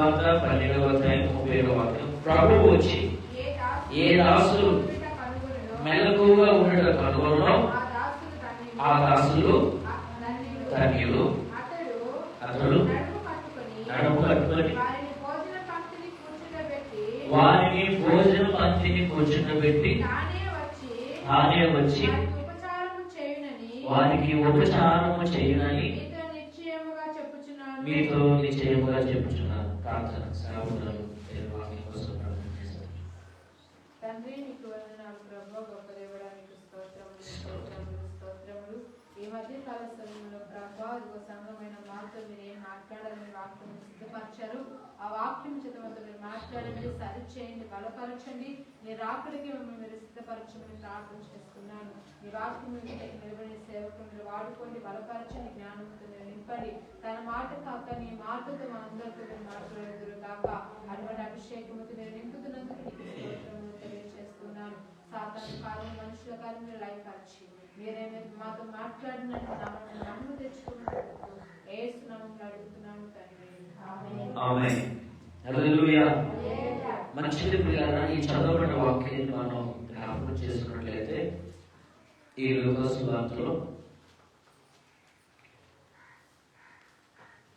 సువార్త 12వ అధ్యాయం 31వ వాక్యం. ప్రభువు వచ్చి ఏ దాసులు మెలకువగా ఉండట కనుగొనో ఆ దాసులు ధన్యులు. అతడు నడుము కట్టుకొని వారిని భోజన పంక్తిని కూర్చుండబెట్టి తానే వచ్చి వారికి ఉపచారము చేయునని మీతో నిశ్చయముగా చెప్పుచున్నాను. ప్రార్థన సహోదరులు వాక్యం కోసం ప్రార్థన చేస్తారు. తండ్రి నీకు వందనాలు ప్రభువా, గొప్ప దేవుడా, నీకు స్తోత్రములు స్తోత్రములు స్తోత్రములు. ఈ మధ్య కాల సమయంలో ప్రభువా, ఇదిగో సంఘమైన మాతో మీరు ఏం మాట్లాడాలని వాక్యం సిద్ధపరిచారు. ఆ వాక్యం చేత మాతో మీరు మాట్లాడండి, సరిచేయండి, బలపరచండి. మీ రాకడికి మిమ్మల్ని మీరు సిద్ధపరచమని ప్రార్థన చేస్తున్నాను. మీ వాక్యం నిలబడి సేవకు మీరు వాడుకోండి, బలపరచండి, జ్ఞానంతో మీరు నింపండి. తన మాట కాక నీ మాటతో మా అందరితో మీరు మాట్లాడదురు కాక. అటువంటి అభిషేకముతో మీరు నింపుతున్నందుకు నీకు స్తోత్రములు తెలియజేస్తున్నాను. సాతాను కాలం మనుషుల కాలం మీరు లయపరిచి మీరేమైనా మాతో మాట్లాడినట్టు నమ్ము తెచ్చుకున్నందుకు యేసు నామములో అడుగుతున్నాము తండ్రి. ఆమేన్. హల్లెలూయా. మంచిది ప్రియులారా, ఈ చదవబడిన వాక్యాన్ని మనం జ్ఞాపకం చేసుకున్నట్లయితే ఈ లూకా సువార్తలో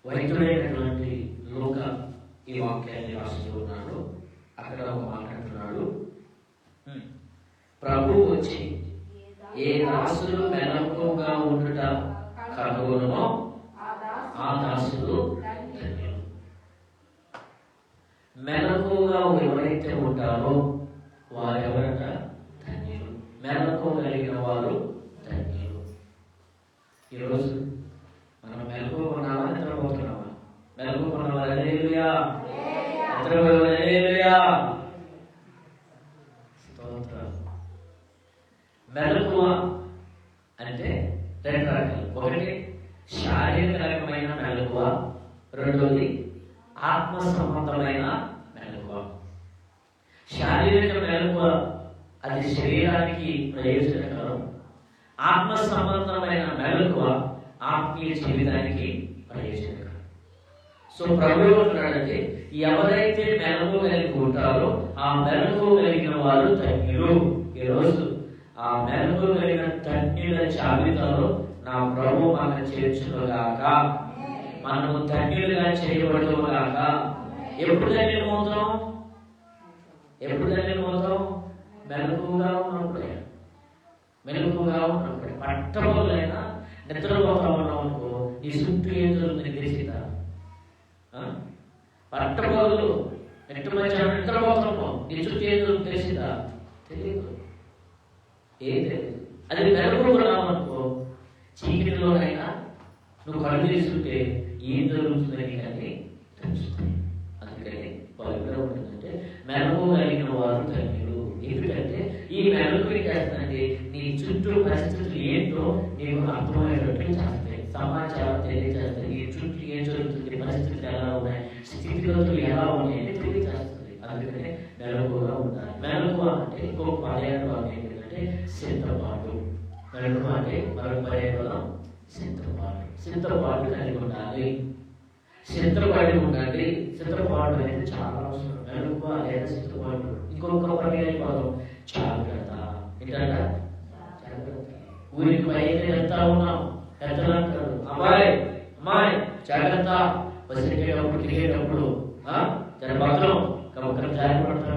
వైద్యుడైనటువంటి లూకా ఈ వాక్యాన్ని రాస్తూ ఉన్నాడు. అక్కడ ఒక మాట అంటున్నాడు, ప్రభు వచ్చి ఏ దాసులు మెలకువగా ఉండుట కనుగొనో ఆ దాసులు ధన్యులు. మెలకువగా ఎవరైతే ఉంటారో వారెవరట ధన్యులు. మెలకు కలిగిన వారు ధన్యులు. ఈరోజు మనం మెలకు కొన్నామా, నిద్రపోతున్నామా? మెలకు కొన్నామా? హల్లెలూయా. హల్లెలూయా. స్తోత్రం. మెలకువ అంటే రెండు రకాలు. ఒకటి శారీరకమైన మెలకువ, రెండోది ఆత్మ సంబంధమైన మెలకువ. శారీరక మెలకువ అది శరీరానికి ప్రయోజనకరం. ఆత్మ సంబంధమైన మెలకువ ఆత్మీయ జీవితానికి ప్రయోజనకరం. సో ప్రభు ఏమంటున్నాడంటే, ఎవరైతే మెలకువ కలిగి ఉంటారో ఆ మెలకువ కలిగిన వారు ధన్యులు. ఈరోజు ఆ మెలకువ కలిగిన ధన్యుల జాబితాలో నా ప్రభు మనకు చేర్చుగాక. మనము ధన్యులుగా చేయబడుగాక. ఎప్పుడు ధన్యులమవుతాం? ఎప్పుడు ధన్యులమవుతాం? మెలకువగా ఉన్నప్పుడే. మెలకువగా ఉన్నప్పుడే. పట్టబోలైనా నిద్రపోతా ఉన్నాం అనుకో, ఈ చుట్టూ ఏం జరుగుతుంది తెలిసిందా? పట్టబోలు నెట్టు మధ్యాహ్నం నిద్రపోతాము, నీ చుట్టూ ఏం జరుగుతుంది తెలిసిందా? తెలియదు. ఏం తెలియదు. అది మెలకువగా అనుకో, చీకటిలోనైనా నువ్వు కళ్ళు తీసుకుంటే ఏం జరుగుతుందని కానీ తెలుస్తుంది. అందుకని పవిత్ర ఉంటుందంటే మెలకు కలిగిన వారు ధన్యులు. ఎందుకంటే ఈ మెలకు ఏం చేస్తుందంటే నీ చుట్టూ పరిస్థితులు ఏంటో నీకు అర్థమయ్యేటట్టు చేస్తాయి. సమాచారం తెలియజేస్తాయి. ఈ చుట్టూ ఏం జరుగుతుంది, పరిస్థితులు ఎలా ఉన్నాయి, స్థితిగతులు ఎలా ఉన్నాయి అని తెలియజేస్తుంది. అందుకనే మెలకుగా ఉండాలి. మెలకు అంటే ఇంకొక పర్యాయం ఏంటంటే సిద్ధపాటు. మెలకు అంటే మరొక పర్యాయం సిద్ధపాటు. సిద్ధపాటు కలిగి ఉండాలి. సిద్ధపడి ఉండాలి. సిద్ధపాటు అనేది చాలా అవసరం. మెలకువ లేదా సిద్ధపాటు. ఇంకొక పర్యాయం పదం జాగ్రత్త. ఏంటంట? జాగ్రత్త. ఊరికి పైన వెళ్తా ఉన్నాం, పెద్దలు అంటారు, అమ్మాయి అమ్మాయి జాగ్రత్త. బస్సు ఎక్కేటప్పుడు, తిరిగేటప్పుడు భద్రం, ఒక్కరు జాగ్రత్త.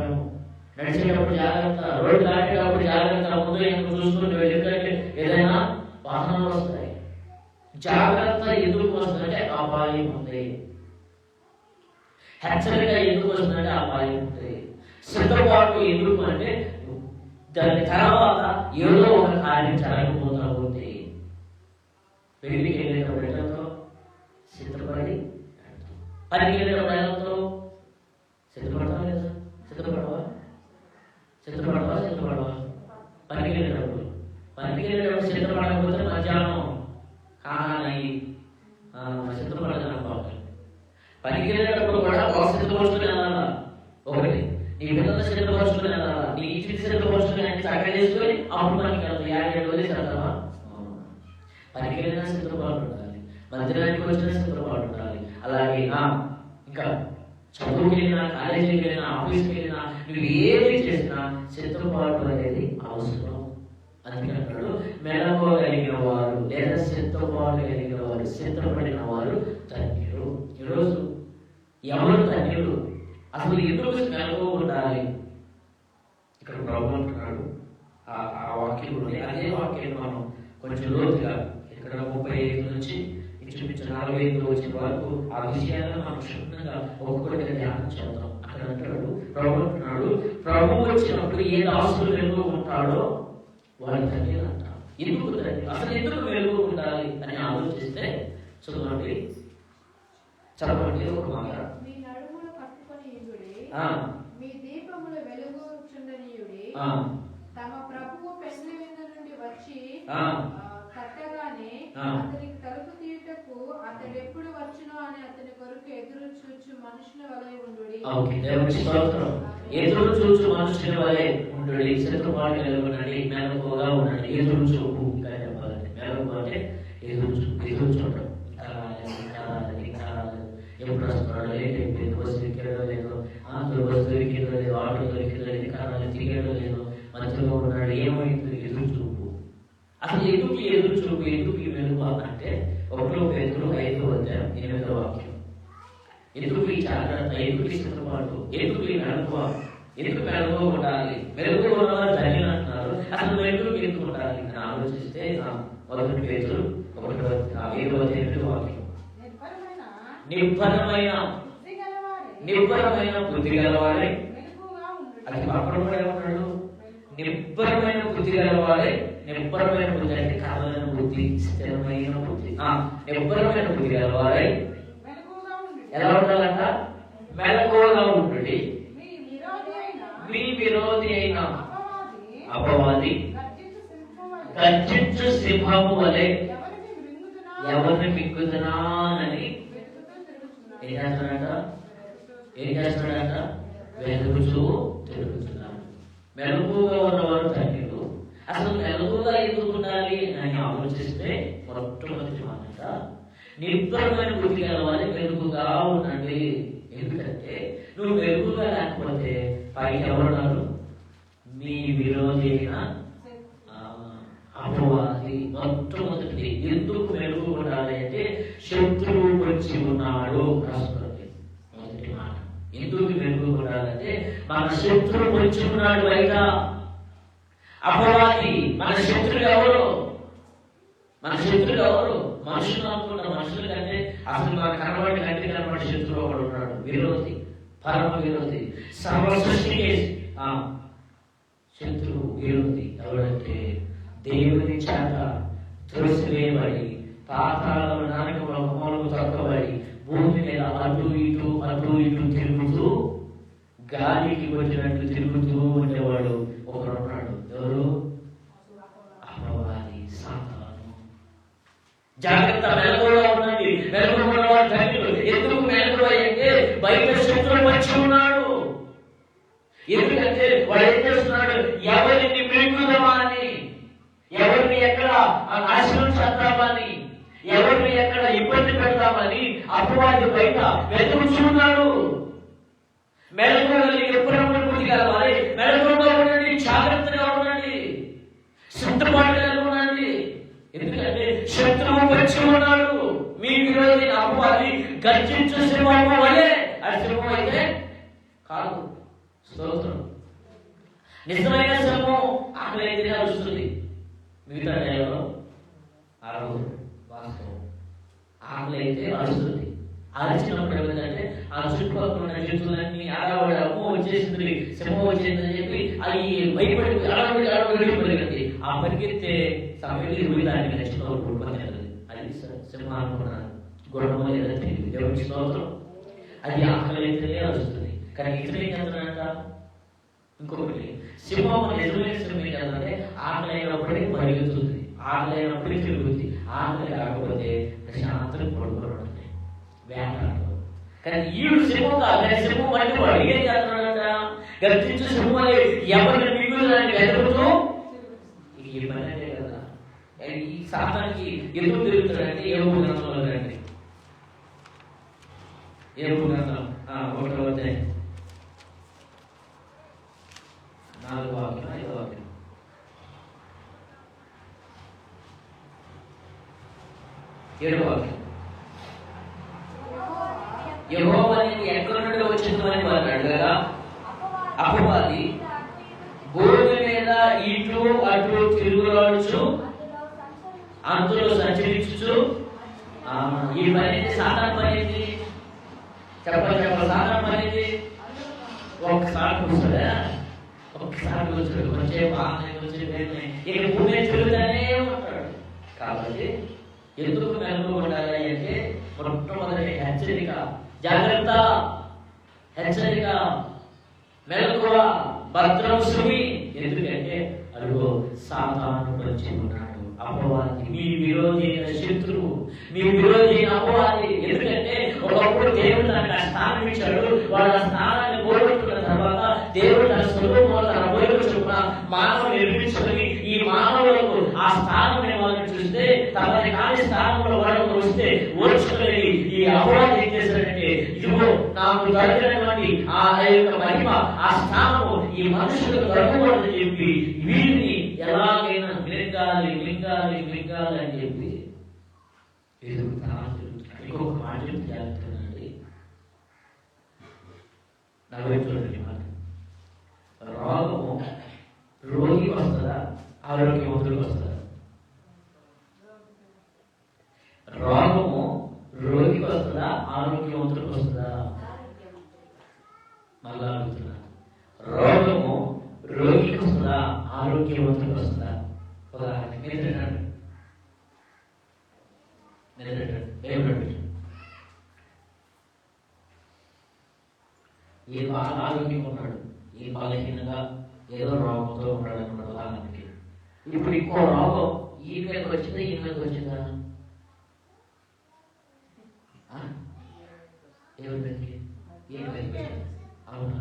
నడిచేటప్పుడు జాగ్రత్త, రోడ్డు దాటేటప్పుడు జాగ్రత్త. ముందు ఎందుకు చూసుకుంటూ ఎందుకంటే ఏదైనా వాహనాలు వస్తాయి. జాగ్రత్త ఎందుకు వస్తుందంటే అపాయం ఉంది. హెచ్చరిక ఎందుకు వస్తుందంటే అపాయం ఉంది. సిద్ధపాటు ఎందుకు అంటే దాని తర్వాత ఏదో ఒక కార్యం జరగబోతా ఉంది. పెళ్లికి వెళ్ళేటప్పుడు ఎట్లతో సిద్ధపడి, పనికి వెళ్ళేటప్పుడు ఎలాతో సిద్ధపడతా లేదా? సిద్ధపడవా? పనికి వెళ్ళేటప్పుడు సిద్ధపడకపోతే మధ్యాహ్నం కానీ సిద్ధపడదనుకోవాలి. పనికి వెళ్ళేటప్పుడు కూడా ఒక సిద్ధపరుచుకుని వెళ్ళాలా. ఒకటి నీ పిల్లలు సిద్ధపరుచుకుని వెళ్ళాలా. నీ ఇంటికి సిద్ధపరుచుకుని ఆయన చక్కగా చేసుకొని అప్పుడు పనికి వెళ్తాం. 57 రోజులు వెళ్తావా? పనికి వెళ్ళినా సిద్ధపాటు ఉండాలి, మందిరానికి వచ్చినా సిద్ధపాటు ఉండాలి. అలాగే ఇంకా చదువుకి వెళ్ళినా, కాలేజీకి వెళ్ళినా, ఆఫీస్కి వెళ్ళినా, నువ్వు ఏది చేసినా సిద్ధపాటు అనేది అవసరం. అందుకే అంటాడు, మెలకువగలిగిన వారు లేదా సిద్ధపాటు కలిగిన వారు, సిద్ధపడిన వారు ధన్యులు. ఈరోజు ఎవరు ధన్యులు? అసలు ఎందుకు మెలకువ ఉండాలి? ఇక్కడ ప్రభు అంటున్నాడు ఆ వాక్యంలో, అదే వాక్యం మనం కొంచెం లోతుగా ఇక్కడ 35 నుంచి ఇంచుమించు 45 వచ్చిన వరకు ఆ విషయాలను మనం క్షుణ్ణంగా ఒక్కొక్కటిగా ధ్యానం చేద్దాం. అక్కడ అంటాడు, ప్రభు అంటున్నాడు, ప్రభు వచ్చినప్పుడు ఏ దాసులు వెలుగు ఉంటాడో వాడు ధన్యులు అంటారు. ఎందుకు ధన్యులు? అసలు ఎందుకు వెలుగు ఉండాలి అని ఆలోచిస్తే చదవండి ఒక మాట. మీ నడుమును కట్టుకొని ఇయుడి, మీ దీపముల వెలుగుచుండనీయుడి, తమ ప్రభువు పెండ్లి విందు నుండి వచ్చి కట్టగానే అతనికి తలుపు తీయుటకు అతడు ఎప్పుడు వచ్చునో అని అతని కొరకు ఎదురు చూచు మనుషుల వలె ఉండుడి. ఎదురు చూచు మనుషుల వలె ఉండుడి. సిద్ధపాటు కలిగి ఉండండి, మెలకువగా ఉండండి. ఎదురు చూపు చెప్పాలంటే మెలకు అంటే ఎదురు చూడటం. ఎప్పుడు వస్తున్నాడు, లేట్ అయిపోయింది, బస్సు ఎక్కేదో లేదు, బస్సు దొరికేదో లేదు, ఆటో దొరికేదో లేదు, కారణాలు తిరిగేదో లేదు, మధ్యలో ఉన్నాడు, ఏమైతుంది? ఎదురు చూపు. అసలు ఎందుకు ఎదురు చూపు, ఎందుకు ఈ మెలుగు అంటే 1 Petrus 5:8 వాక్యం. ఎందుకు ఈ జాగ్రత్త, ఎందుకు ఈ సిద్ధపాటు, ఎందుకు ఈ మెలకువ, ఎందుకు మెలుగు ఉండాలి? మెలుగు ఉన్నవారు ధన్యులు అంటున్నారు. అసలు మెలుగు ఎందుకు ఉండాలి అని ఆలోచిస్తే 1 Petrus 5:8 వాక్యం. నిబ్బరమైన బుద్ధి గలవాడే, అది అక్కడ కూడా ఏమన్నాడు? నిబ్బరమైన బుద్ధి గలవాడే. నిబ్బరమైన బుద్ధి అంటే కావాలైన బుద్ధి, స్థిరమైన బుద్ధి. నిబ్బరమైన బుద్ధి గలవాడే ఎలా ఉండాలంట? మెలకువగా ఉంటుంది. మీ విరోధి అయిన అపవాది గర్జించు సింహము వలె ఎవరిని మింగుతున్నానని ఏం చేస్తున్నాడట? వెలుగుచూ తిరుగుతున్నాడు. మెలకువగా ఉన్నవారు ధన్యులు. అసలు మెలకువగా ఎందుకు ఉండాలి అని ఆలోచిస్తే మొట్టమొదటి మాట, నిబ్బరమైన బుద్ధి గలవారి వెలుగుగా ఉండండి. ఎందుకంటే నువ్వు వెలుగుగా లేకపోతే పైకి ఎవరున్నారు? మీ విరోధి అయిన అపవాది. మొట్టమొదటిది ఎందుకు వెలుగు ఉండాలి అంటే శత్రువు వచ్చి ఉన్నాడు. రాసుకోండి మొదటి మాట. ఎందుకు వెలుగు ఉండాలంటే మన శత్రువు వచ్చి ఉన్నాడు బయట. అపవాది మన శత్రువు ఎవరు? మన శత్రువు ఎవరు? మనుషులు అనుకున్న మనుషుల కంటే అసలు మన కనబడి కంటే కనబడి శత్రువు ఒకడు ఉన్నాడు. విరోధి, పరమ విరోధి, సర్వ సృష్టికి శత్రువు విరోధి. ఎవరంటే దేవుని చేత త్రోసివేయబడి, పాతాళంలో నరకములో మూలకు తొక్కబడి, భూమి మీద అటు ఇటు తిరుగుతూ, గాలికి వచ్చినట్టు తిరుగుతూ ఉండేవాడు ఒకడు ఉన్నాడు. ఎవరు? అపవాది, సాతాను. జాగ్రత్త, మెలకువగా ఉండండి. మెలకువగా ఉన్నవాడు ధన్యులు. ఎందుకు మెలకువ అంటే బయట శత్రువు వచ్చి ఉన్నాడు. ఎందుకంటే వాడు ఏం చేస్తున్నాడు? ఎవరిని మింగుదామా అని, ఎవరిని ఎక్కడ నాశనం చేద్దామని, ఎవరిని ఎక్కడ ఇబ్బంది పెడతామని అపవాది బయట వెతుకుతున్నాడు. మెలకువగా ఎప్పుడప్పుడు బుద్ధి కలవాలి. మెలకువగా ఉండండి, జాగ్రత్తగా ఉండండి, సిద్ధపాటుగా ఉండండి. ఎందుకంటే శత్రువు వచ్చి ఉన్నాడు. మీ విరోధి అపవాది గర్జించు సింహము వలె. అది సింహం అయితే కాదు. స్తోత్రం. నిజమైన సింహం ఆకలి అయితే అరుస్తుంది. మిగతా టైంలో అరవదు. వాస్తవం. ఆకలి అయితే అరుస్తుంది. అరిచినప్పుడు ఏమిటంటే ఆ చుట్టుపక్కల ఉన్న జంతువులన్నీ ఆడవాడి అమ్మ వచ్చేసింది, సింహం వచ్చేసిందని చెప్పి అవి భయపడి ఆడవాడి పరిగెత్తి ఆ పరిగెత్తే సమయంలో దానికి నచ్చిన పడుతుంది. అది సింహం అనుకున్నాను. గొడవ ఏదైతే తెలియదు. దేవుడి స్తోత్రం. అది ఆకలి అయితే అరుస్తుంది. కానీ ఇతర ఏం చేస్తున్నాడంట? ఇంకొకటి, సింహం నిజమైన సింహం ఏం చేస్తుందంటే ఆకలి అయినప్పటికీ పరిగెత్తుతుంది, ఆకలి అయినప్పటికీ తిరుగుతుంది. ఆకలి కాకపోతే ప్రశాంతం పడుకోవడం, వేటాడదు. కానీ ఈడు సింహం కాదు. సింహం అంటే వాడు ఏం చేస్తున్నాడంట? గర్జించు సింహం ఎవరిని మిగులుదని వెతుకుతూ ఈ పని అంటే కదా. ఈ సాతానికి ఎందుకు తిరుగుతాడంటే యోబు గ్రంథంలో రండి. యోబు గ్రంథం ఒకటి అవుతాయి 4 వాక్యం 5 వాక్యం. ఏడవ వాక్యం. యెహోవా నీకు ఎక్కడి నుండి వచ్చిందో అని అన్నాడు కదా. అపవాది భూమి మీద ఇటు అటు తిరుగులాడుచు అందులో సంచరించు. ఈ పని సాధారణ పని చెప్పాలి సాధారణ పని. ఒక్కసారి కూర్చోడా, ఒక్కసారి కూర్చోడు, వచ్చే బాగా వచ్చే ఇక భూమి మీద తిరుగుతూనే ఉంటాడు. కాబట్టి ఎందుకు మెలకు ఉండాలి అంటే మొట్టమొదటి హెచ్చరిక, జాగ్రత్త, హెచ్చరిక, మెలకువ, భద్రం సుమి. ఎందుకంటే అడుగు సాతాను వచ్చి ఉన్నాడు, అపవాది, మీ విరోధి అయిన శత్రువు, మీ విరోధి అయిన అపవాది. ఎందుకంటే ఒకప్పుడు దేవుడు నాకు ఆ స్థానం ఇచ్చాడు, వాడు ఆ స్థానాన్ని కోరుకున్న తర్వాత దేవుడు తన స్వరూపంలో తన పోలిక చొప్పున మానవులు నిర్మించుకొని ఈ మానవులకు ఆ స్థానం వాళ్ళని చూస్తే తమని కాని స్థానంలో వాళ్ళకు వస్తే ఓర్చుకొని ఈ అపవాది ఏం చేశాడంటే ఇదిగో నాకు దొరికినటువంటి ఆ యొక్క మహిమ, ఆ స్థానము ఈ మనుషులకు దొరకకూడదని చెప్పి వీరిని ఎలాగైనా మింగాలి మింగాలి మింగాలి అని చెప్పి ఇంకొక మాట జాగ్రత్తనండి. నవ్వుతుంది మాట. రోగము రోగికి వస్తుందా, ఆరోగ్యవంతుడికి వస్తుందా? రోగము రోగికి వస్తుందా, ఆరోగ్యవంతుడికి వస్తుందా? మళ్ళా అడుగుతున్నా, రోగము రోగికి వస్తుందా, ఆరోగ్యవంతుడికి వస్తుందా? ఉదాహరణకి నిద్రనండి, నిద్రండి, ఏ బాగా ఆరోగ్యంగా ఉన్నాడు, ఏ బలహీనంగా ఏదో రోగంతో ఉన్నాడు అనుకున్నాడు ఉదాహరణకి. ఇప్పుడు ఇంకో రోగం ఈ మీదకి వచ్చిందా, ఈ మీదకి వచ్చిందా? ఎవరి మీదకి? ఏ మీదకి? అవునా?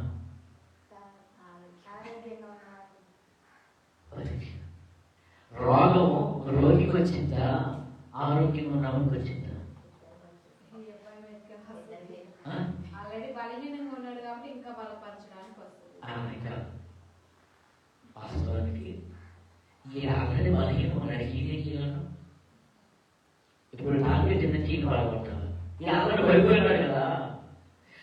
రోగము రోగికి వచ్చిందా, ఆరోగ్యం ఉన్నవాడికి వచ్చిందా? వాస్తవానికి ఈ ఆల్రెడీ బలహీనం ఉన్నాడు, ఈయన చేయగలను. ఇప్పుడు టాబ్లెట్ తిన్న చీని వాడుకుంటారు, ఈ ఆల్రెడీ పడిపోయినాడు కదా.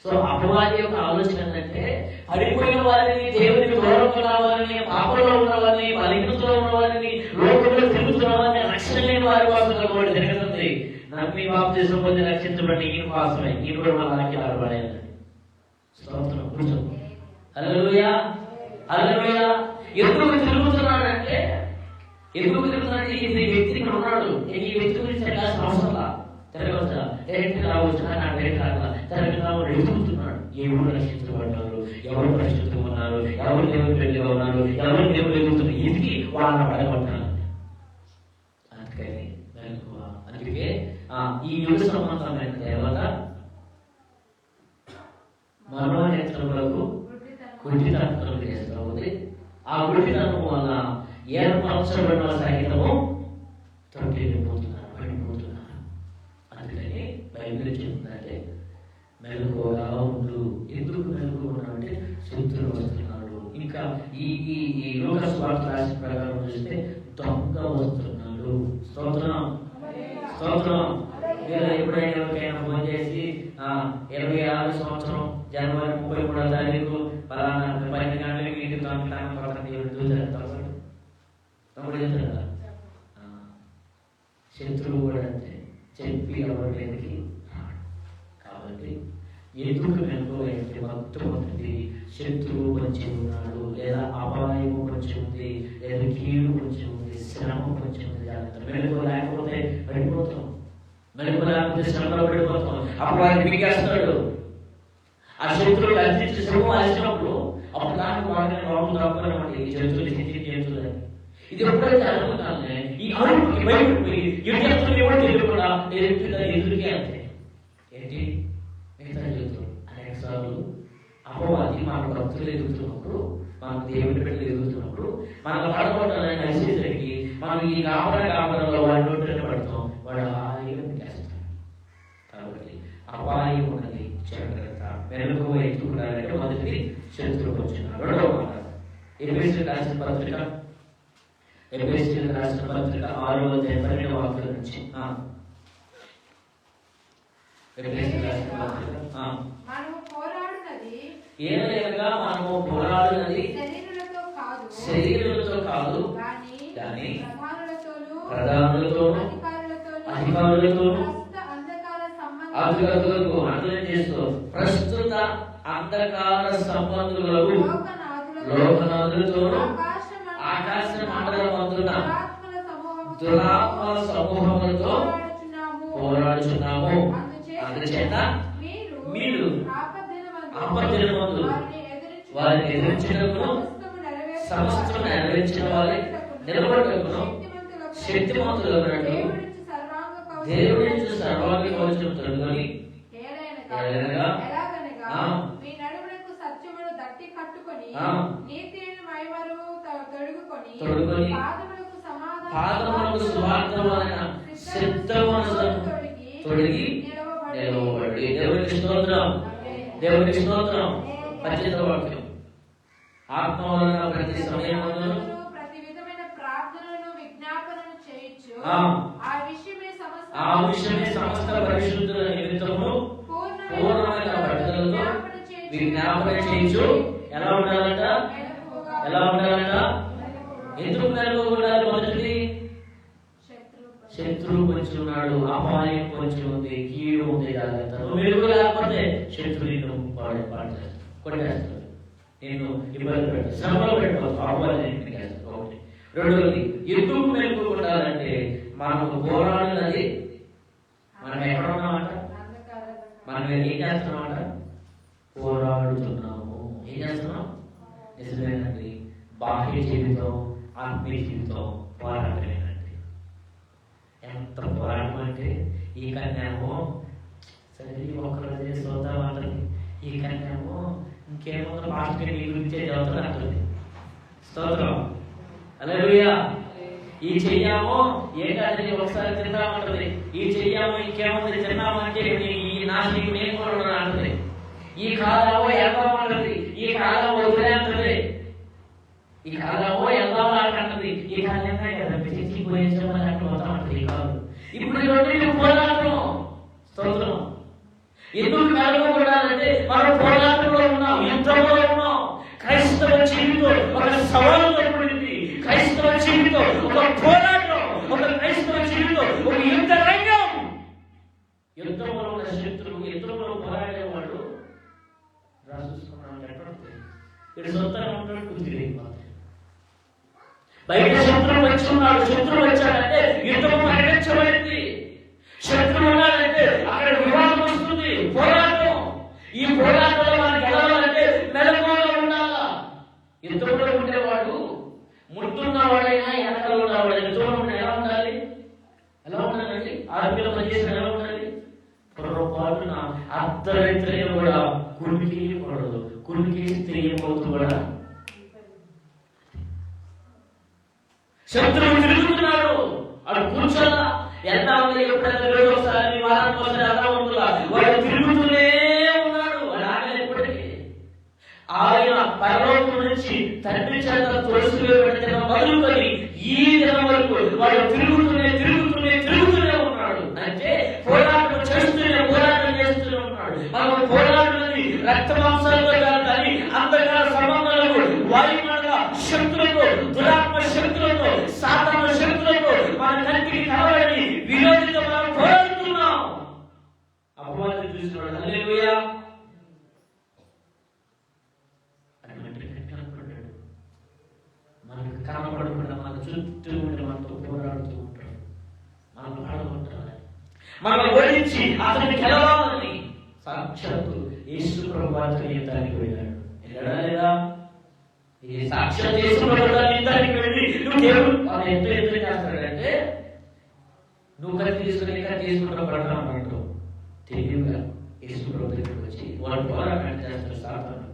సో అపవాది యొక్క ఆలోచన ఏంటంటే పడిపోయిన వారిని, దేవునికి దూరంగా ఉన్న వారిని, పాపంలో ఉన్న వారిని, బలహీనతలో ఉన్న వారిని, లోకంలో తిరుగుతున్న వారిని, రక్షణ లేని వారి కోసం కూడా జరుగుతుంది. నమ్మి బాప్తిసం పొంది రక్షించబడి ఈయన కోసమే, ఈయన కూడా మన వాక్యాలు పడేయాలి. స్తోత్రం. కూర్చో. హల్లెలూయా, హల్లెలూయా. ఎందుకు తిరుగుతున్నాడంటే, ఎందుకు తిరుగుతున్నాడంటే ఈ వ్యక్తి ఇక్కడ ఉన్నాడు, ఈ వ్యక్తి గురించి తిరగాల్సిన అవసరం తిరగవచ్చా, డైరెక్ట్ రావచ్చు, నా డైరెక్ట్ రాగల తిరగ ఎదుగుతున్నాడు. ఎవరు రక్షించబడ్డారు, ఎవరు రక్షించుకున్నారు, ఎవరు దేవుని పెళ్లిగా ఉన్నారు, ఎవరు దేవుడు ఎదుగుతున్నారు, ఎదిగి వాళ్ళని పడగొట్టాలి. అందుకని అందుకే ఈ యుగ సంబంధమైన దేవత మనోనేత్రములకు గుడ్డితనం చేస్తుంది. ఆ గుడ్డితనం వల్ల ఏర్పరచబడిన సహితము తొట్టిపోతున్నారు, పడిపోతున్నారు. అందుకని బైబిల్ చెప్తుందంటే మెలకువగా ఉండు. ఎందుకు మెలకువ ఉన్నాడంటే శత్రువు వస్తున్నాడు. ఇంకా ఈ లూకాసు వార్త రాసిన ప్రకారం చూస్తే దొంగ వస్తున్నాడు. స్తోత్రం, స్తోత్రం. మీరు ఎప్పుడైనా ఎవరికైనా ఫోన్ చేసి 26 సంవత్సరం జనవరి 33వ తారీఖు పలానా 12 గంటలకి ఇంటికి తొందరగా చూసారు తమ్ముడు చెప్తారు కదా. శత్రువు కూడా అంతే, చెప్పి ఎవరి మీదకి రాడు. కాబట్టి ఎందుకు మెలకువైతే మొట్టమొదటి శత్రువు కొంచెం ఉన్నాడు, లేదా అపాయము కొంచెం ఉంది, లేదా కీడు కొంచెం ఉంది, శ్రమ కొంచెం ఉంది. జాగ్రత్త. మెలకువ లేకపోతే పడిపోతాం, మెలకువ లేకపోతే శ్రమలో పడిపోతాం. అపవాది మింగేస్తాడు. ఆ శత్రువులు అందించే శ్రమ అలిసినప్పుడు అప్పుడు దానికి వాళ్ళని రోగం రాకపోయినమాట ఈ జంతువులు జంతువులు ఇది ఎప్పుడైతే అనుకున్నానే ఈ అరుపుకి భయపడిపోయి యుద్ధం ఎవరు తెలియకుండా ఎదురుకే అంతే. ఏంటి మిగతా జంతువులు అనేక సార్లు అపవాది మనకు భక్తులు ఎదుగుతున్నప్పుడు, మనకు దేవుడి బిడ్డలు ఎదుగుతున్నప్పుడు మనకు పడగొట్టాలని కలిసేసరికి మనం ఈ కాపరంలో వాడి నోటిని పడతాం, వాడు హాయిగా చేస్తాం. కాబట్టి అపాయం ఉన్నది. ఉన్నది జాగ్రత్త. మెలకువ ఎత్తుకున్నారంటే మొదటిది శత్రువు వచ్చినాడు. రెండవ మాట ఎఫెసీయులకు రాసిన పత్రిక 6వ అధ్యాయం 12వ వాక్యం నుంచి. మనము పోరాడునది ఏమనగా మనము పోరాడునది శరీరులతో కాదు కానీ ప్రధానులతోనూ అధికారులతోనూ ప్రస్తుత అంధకార సంబంధులకు లోకనాథులతోనూ ఆకాశ మండలమందున దురాత్మల సమూహములతో పోరాడుచున్నాము. అందుచేత మీరు ఆపద్దినమందు వారిని ఎదిరించినప్పుడు సమస్తము నెరవేర్చిన వారి నిలబడటకును శక్తిమంతులైనట్టు దేవుడి నుంచి సర్వాంగ కవచం తొడుగుని తొడుగుని పాదములకు సువార్తమైన సిద్ధమును తొడిగి నిలవబడి. దేవునికి స్తోత్రం, దేవునికి స్తోత్రం. 18వ వాక్యం ఆత్మ వలన ప్రతి సమయమును ప్రతి విధమైన ప్రార్థనను విజ్ఞాపనను చేయొచ్చు. ఆ విషయమే సమస్త పరిశుద్ధుల నిమిత్తము పూర్ణమైన పట్టుదలతో విజ్ఞాపన చేయొచ్చు. ఎలా ఉండాలంట? ఎందుకు మెలకువ ఉండాలి? మొదటిది శత్రువు పొంచి ఉన్నాడు, అపాయం పొంచి ఉంది, కీడు ఉంది. జాగ్రత్త. నువ్వు మెలుగు లేకపోతే శత్రువు నిన్ను కొట్టేస్తాడు, నేను ఇబ్బంది పెడతాను, శ్రమలో పెట్టవచ్చు, అపాయం. ఒకటి. రెండవది ఎందుకు మెలుగు ఉండాలంటే మనకు పోరాడినది మనం ఎక్కడ ఉన్నామంట? మనం ఏం చేస్తున్నామంట? పోరాడుతున్నాము. ఏం చేస్తున్నాం? నిజమేనండి. బాహ్య జీవితం, ఆత్మీయ జీవితం పోరాటమేనండి. ఎంత పోరాటం అంటే ఈ కన్యామో సరే ఒకరు చూద్దాం అంటుంది, ఈ కన్యామో ఇంకేమో పాస్టర్ నీ గురించే చదువుతుంది అంటుంది. స్తోత్రం, హల్లెలూయా. ఈ చెయ్యామో ఏ కాదు ఒకసారి తిన్నామంటుంది, ఈ చెయ్యామో ఇంకేముంది తిన్నామంటే ఈ నాశనికి నేను కూడా అంటుంది. ఈ కాలమో వెళ్దామంటుంది, ఈ కాలం వదిలే అంటుంది, ఈ కాలమో వెళ్దామా అంటుంది, ఈ కాలంగా కదా పిచ్చి పోయించమని అక్కడ వద్దామంటుంది. ఈ కాలం ఇప్పుడు రెండు పోరాటం. స్తోత్రం. ఎందుకు కలగకూడదంటే మనం పోరాటంలో ఉన్నాం, యుద్ధంలో ఉన్నాం. క్రైస్తవ జీవితం ఒక సవాలుతో కూడింది. క్రైస్తవ జీవితం ఒక పోరాటం, ఒక క్రైస్తవ జీవితం ఒక యుద్ధ రంగం. యుద్ధంలో ఉన్న శత్రువు, యుద్ధంలో పోరాడేవాడు రాసుకున్నాడు ఎక్కడ ఇక్కడ సొంతంగా ఉంటాడు, కుదిరి బయట శత్రువు వచ్చి ఉన్నాడు. శత్రువు వచ్చాడంటే యుద్ధం ప్రకటించబడింది. శత్రువు ఉన్నాడంటే అక్కడ వివాదం వస్తుంది, పోరాటం. ఈ పోరాటంలో మనం గెలవాలంటే మెలకువగా ఉండాలా. యుద్ధంలో ఉండేవాడు ముందున్నవాడైనా వెనకాల ఉన్నవాడు యుద్ధంలో ఉంటే ఎలా ఉండాలి? ఎలా ఉండాలండి? ఆరోగ్యంలో పనిచేసిన ఎలా ఉండాలి? పొరపాటున అర్ధరైతులే కూడా కుడికియకూడదు, కుడికి తెలియబోతు కూడా. శత్రువు తిరుగుతున్నాడు, అడు కూర్చోలా. ఎలా ఉంది? ఎప్పుడైనా ఒకసారి వారానికి ఒకసారి ఎలా ఉంటుందా? వాడు తిరుగుతూనే ఉన్నాడు. అలాగే ఇప్పటికీ ఆయన పరలోకం నుంచి తండ్రి చేత తోసివేయబడిన మొదలుకొని ఈ దినం వరకు వాడు తిరుగుతూనే ఉన్నాడు. అంటే పోరాటం చేస్తూనే ఉన్నాడు. మనం పోరాడుతుంది రక్త మాంసాలతో కాదు కానీ అంధకార సంబంధాలకు, వాయుమండల శక్తులతో, దురాత్మ శక్తులతో, సాతాన శక్తులతో మన కంటికి కనబడని విరోధితో మనం పోరాడుతున్నాం. అపవాది చూసినాడు. హల్లెలూయా. మనకు కనపడకుండా మన చుట్టూ ఉండి మనతో పోరాడుతూ ఉంటాడు. మనం పాడుకుంటారు, మనం ఓడించి అతన్ని గెలవాలని సాక్షాత్తు యేసు ప్రభువు యుద్ధానికి వెళ్ళాడు. వెళ్ళడా లేదా? ఈ సాక్షాత్ యేసు ప్రభువు యుద్ధానికి వెళ్ళి నువ్వు దేవుడు వాళ్ళు ఎంత యుద్ధం చేస్తాడంటే నువ్వు కత్తి తీసుకుంటూ పడతాను అంటూ తెలివిగా యేసు ప్రభు దగ్గరికి వచ్చి వాడు పోరాటం చేస్తాడు. సాతాను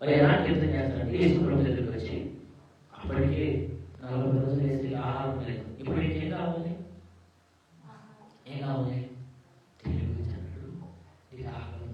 మరి ఎలాంటి యుద్ధం చేస్తాడంటే యేసు ప్రభు దగ్గరికి వచ్చి అప్పటికే 40 రోజులు వేసి ఆహారం లేదు. ఇప్పుడు నీకేం కావాలి? ఏం కావాలి? తెలివి జనుడు నీకు ఆహారం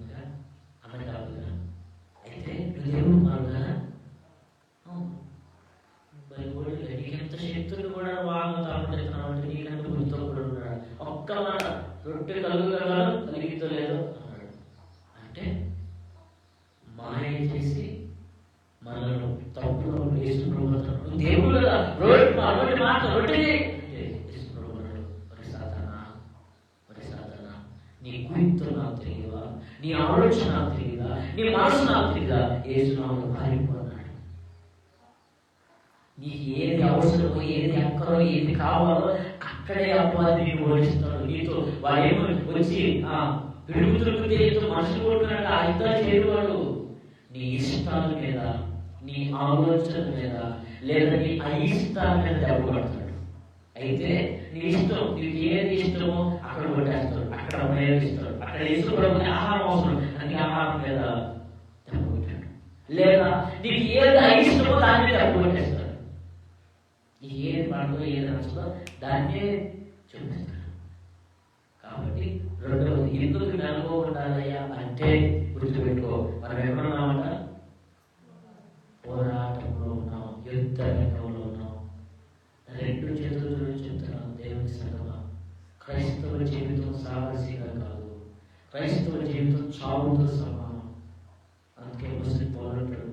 నువ్వు దేవుడు కదా, రోడ్డు మాట రొట్టె సాధన నీ కుయుక్తులు నాకు తెలియవా, నీ ఆలోచన నాకు తెలియదా, నీ మనసు నాకు తెలియదా, యేసునామములో పారిపోన్నాడు. నీకు ఏది అవసరమో, ఏది అక్కరో, ఏది కావాలో అక్కడే అపవాది నీకు ఓడిస్తాడు. నీతో వాడేమో వచ్చి పిడుగుతులకు తెలియదు మనుషులు కొట్టుకున్నాడు, ఆ యుద్ధాలు చేయవాడు. నీ ఇష్టాల మీద, నీ ఆలోచన మీద, లేదా నీ అయిష్టాల మీద దెబ్బపడతాడు. అయితే నీ ఇష్టం, నీకు ఏది ఇష్టమో అక్కడ కొట్టేస్తాడు, అక్కడ ప్రయోగిస్తాడు. అక్కడ ఇష్టపడమని ఆహారం అవసరం, అన్ని ఆహారం మీద దెబ్బకొట్టాడు. లేదా నీకు ఏది అయిష్టమో దాని మీద దెబ్బకొట్టేస్తాడు. నీకు ఏది పడదో, ఏది నచ్చదో దాన్నే చూపిస్తాడు. కాబట్టి రెండవది, ఎందుకు మెలకువ ఉండాలయ్యా అంటే గుర్తుపెట్టుకో, మనం ఎక్కడున్నామంట? పోరాటంలో ఉన్నాం, యుద్ధ రంగంలో ఉన్నాం. రెండు చేతులు చెప్తున్నాం దేవుని సంగమా, క్రైస్తవ జీవితం సాహసీగా కాదు, క్రైస్తవ జీవితం చావుతో సమానం. అందుకే ముస్లిం పౌరుడు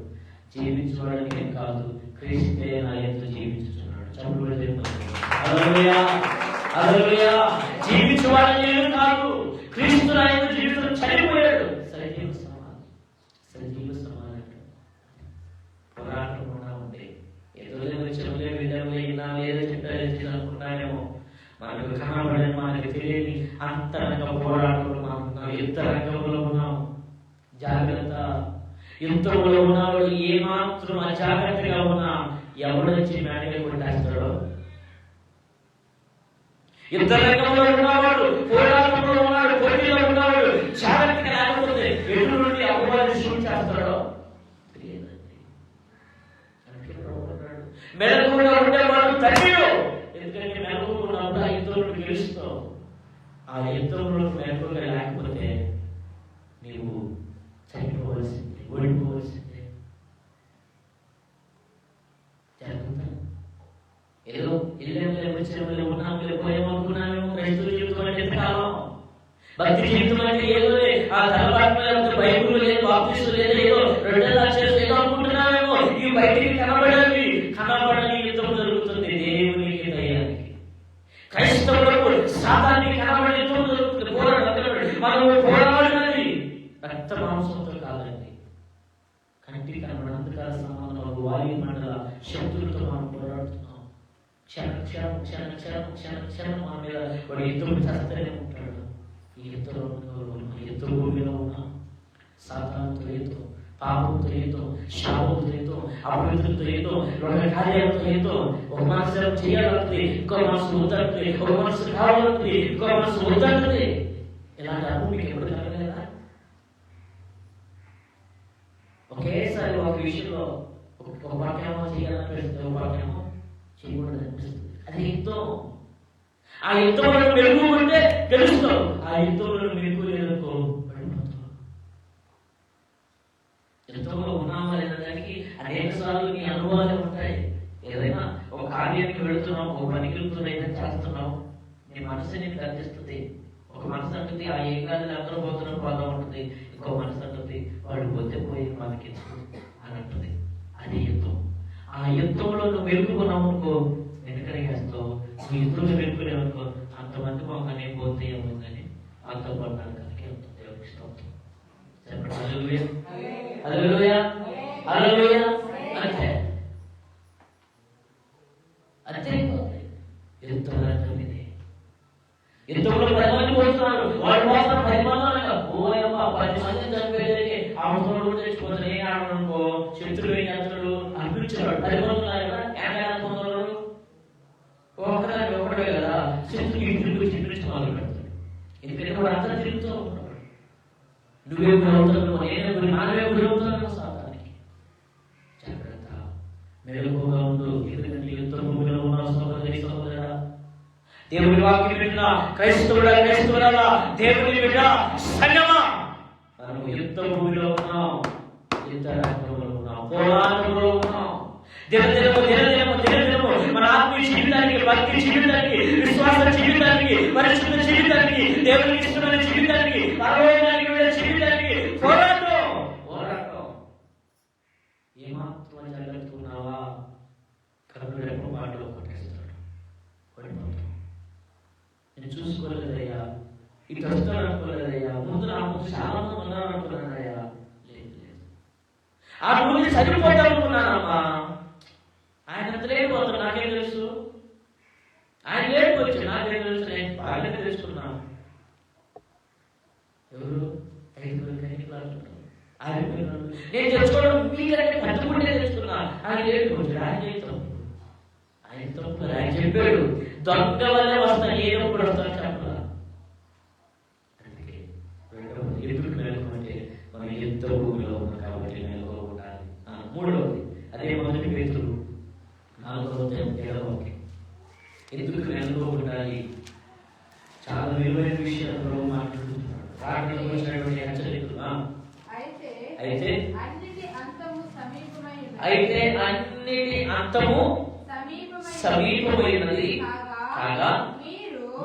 జీవించడానికి కాదు, క్రీస్తే నాయంతో జీవించుతున్నాడు. చదువు జీవించవాడని నేను కాదు, క్రీస్తు నాయంతో జీవితం చనిపోయాడు. సజీవ సమానం, సజీవ సమానం. పోరాటం ఉన్నామండి. ఏదో చెవులే విధంగా ఇలా ఏదో చెప్పారు అనుకుంటానేమో, మనకు కనబడని, మనకు తెలియని అంతరంగ పోరాటంలో మనం యుద్ధ రంగంలో ఉన్నాం. జాగ్రత్త. యుద్ధంలో ఉన్నవాడు ఏమాత్రం అజాగ్రత్తగా ఉన్నా ఎవడొచ్చి మేడగా కొట్టేస్తాడో, యుద్ధ రంగంలో ఉన్నవాడు, పోరాటంలో ఉన్నాడు, పోటీలో ఉన్నవాడు జాగ్రత్తగా లేకపోతే ఎటు నుండి అపవాది షూట్ చేస్తాడో తెలియదండి. మెలకువగా ఉండేవాడు తండ్రిలో, ఎందుకంటే మెలకువగా ఉన్నప్పుడు ఆ యుద్ధంలో గెలుస్తావు. ఆ యుద్ధంలో మెలకువగా లేకపోతే నీవు చనిపోవలసిందే, ఓడిపోవలసిందే. జాగ్రత్త. ఏదో ఇల్లేములే వచ్చేములే ఉన్నాములే పోయేమనుకున్నామేమో. క్రైస్తవ జీవితం అంటే కాలం, భక్తి జీవితం అంటే ఏదో ఆ తలబాటు బైబుల్ లేదు, బాప్టిస్టు లేదు, ఏదో 2 లక్షలు ఏదో అనుకుంటున్నామేమో. ఈ బయటికి కనబడని యుద్ధం జరుగుతుంది దేవునికి దయ్యానికి. క్రైస్తవులకు సాతానికి కనబడే యుద్ధం జరుగుతుంది. మనం పోరాడాలి, రక్త మాంసంతో కాదండి, కంటికి కనబడి అంధకార సంబంధం వాయుమండల శక్తులతో మనం పోరాడుతున్నాం. క్షణం మన మీద వాడు యుద్ధం చేస్తూనే ఉంటాడు. ఈ యుద్ధ భూమిలో ఉన్న సాతానుతో ఏదో, పాపంతో ఏదో, శాపంతో ఏదో, అపవిత్రంతో ఏదో, లోక కార్యాలతో ఏదో, ఒక మనసు చేయాలంటే ఇంకో మనసు వద్దంటుంది, ఒక మనసు కావాలంటుంది, ఇంకో మనసు వద్దంటుంది. ఇలాంటి అనుభవం మీకు ఎప్పుడు కలగలేదా? ఒకేసారి ఒక విషయంలో ఒక వాక్యమో చేయాలనిపిస్తుంది, ఒక వాక్యమో చేయకూడదు అనిపిస్తుంది. అది యుద్ధం. ఆ యుద్ధంలో మెరుగు ఉంటే గెలుస్తావు, ఆ యుద్ధంలో మెరుగు లేదనుకో పడిపోతావు. యుద్ధంలో ఉన్నామా లేదానికి అనేక సార్లు నీ అనుభవాలే ఉంటాయి. ఏదైనా ఒక కార్యానికి వెళుతున్నాం, ఒక పనికి ఏదైనా చేస్తున్నాం, నీ మనసు నీకు కనిపిస్తుంది. ఒక మనసు అంటుంది ఆ ఏం కాదు అందరూ పోతున్నాం బాగా ఉంటుంది, ఇంకో మనసు అంటుంది వాడు పోతే పోయి మనకి అని అంటుంది. అది యుద్ధం. ఆ యుద్ధంలో నువ్వు వెలుగుకున్నావు అనుకో, వెనుకనే వేస్తావు. నువ్వు యుద్ధంలో వెలుగుకునేవనుకో, అంతమంది మొక్కనే పోతే ఏముందని అంత పడ్డాను కనుక ఉపయోగిస్తాం. అంతే అంతే. యుద్ధంలో 10 మంది పోతున్నారు, వాడు మాత్రం 10 మంది 10 మంది చనిపోయేదానికి అవసరం కూడా తెచ్చిపోతారు. ఏ ఆడనుకో శత్రులు ఏం చేస్తాడు అనిపించాడు. 10 మంది ఏడాడుకున్నాడు, ఒకటే కదా శత్రులు ఇంటికి చింపించి మొదలు పెడతాడు. ఎందుకంటే వాడు అంతా తిరుగుతూ ఉంటాడు. నువ్వే గురవుతావు, నేనే నాలుగే గురవుతాను సాతానికి. జాగ్రత్త, మెలకువగా ఉండు. ఎందుకంటే యుద్ధ భూమిలో ఉన్న సహోదరి సహోదరా, దేవుని వాక్యం వింటున్నా క్రైస్తవుడా, క్రైస్తవురాలా, దేవుని బిడ్డ సంగమా, మనము యుద్ధ భూమిలో ఉన్నాం, యుద్ధ రంగంలో ఉన్నాం, పోరాటంలో ఉన్నాం. దినదినము మన ఆత్మీయ జీవితానికి, భక్తి జీవితానికి, విశ్వాస జీవితానికి, పరిశుద్ధ జీవితానికి, దేవునికి ఇష్టమైన జీవితానికి, పరలోకానికి వెళ్ళే జీవితానికి పోరాటం. ఏమాత్రం జరుగుతున్నావా? ఆ నూనె సరిపోతాం అనుకున్నానమ్మా. ఆయన అంత లేకపోతాడు, నాకేం తెలుసు. ఆయన లేకపోవచ్చు, నాకేం తెలుసు. నేను బాగా తెలుసుకున్నాను. ఎవరు 5 క్లాస్ నేను తెలుసుకోవడం మీకంటే కట్టుకుంటే తెలుసుకున్నా. ఆయన లేకపోవచ్చు, ఆయన తప్పు. ఆయన చెప్పాడు దొంగ వల్లే వస్తాను, ఏదో కూడా వస్తాను చెప్పాల. అందుకే ఎందుకు మెలకుమంటే మనం ఎంతో భూమిలో ఉన్నాం కాబట్టి మెలకువ ఉండాలి. మూడవది అదే మొదటి పేతురు 4:7 ఎందుకు మెలకువ ఉండాలి. చాలా విలువైన విషయాలు మాట్లాడుతున్నాడు. ప్రార్థనకు వచ్చినటువంటి హెచ్చరికలు. అయితే అన్నిటి అంతము సమీపమైనది కాగా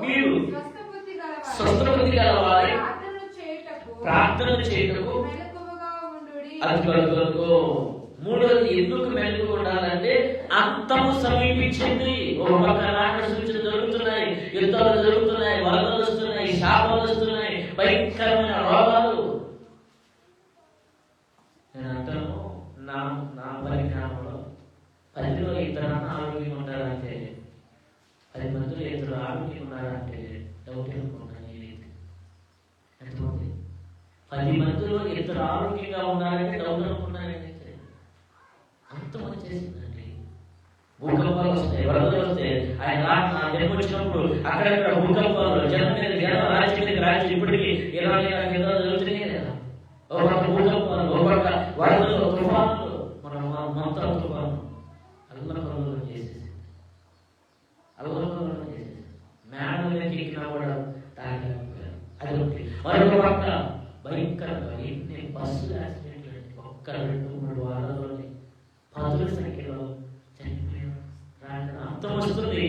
మీరు స్వస్థబుద్ధి గలవారై ప్రార్థన చేయుటకు అదుగో. మూడోది ఎందుకు మెలుగు ఉండాలంటే అంతము సమీపించింది. ఒక పక్క నాట సూచనలు జరుగుతున్నాయి, యుద్ధాలు జరుగుతున్నాయి, వరదలు వస్తున్నాయి, శాపాలు వస్తున్నాయి, భయంకరమైన రోగాలు. నేను అంటాను, నా పరిజ్ఞానంలో 10లో 2 ఆరోగ్యంగా ఉంటారంటే 10 మందిలో 2 ఆరోగ్యంగా ఉన్నారంటే డౌట్ అనుకుంటాను. ఎంతమంది 10 మందిలో 2 ఆరోగ్యంగా ఉన్నారంటే డౌట్ అనుకున్నాను. అంతమంది చేసిందండి. భూకంపాలు వస్తాయి, వరదలు వస్తాయి. ఆయన నా జన్మ వచ్చినప్పుడు అక్కడక్కడ భూకంపాలు, జనం మీద జనం, రాజ్యం మీద రాజ్యం. ఇప్పటికీ 20 జరుగుతున్నాయి కదా. ఒక భూకంపాలు, ఒక వరదలు, తుఫానులు, మనం మొత్తం తుఫాను అల్లకల్లోలం చేసేసి మేడం ఎక్కినా కూడా తాగలేకపోయారు. అది ఒకటి. మరొక పక్క భయంకరంగా ఎన్ని బస్సు యాక్సిడెంట్లు, ఒక్క 2-3 వారాల్లోనే 10ల సంఖ్యలో చనిపోయారు. అంతం వస్తుంది.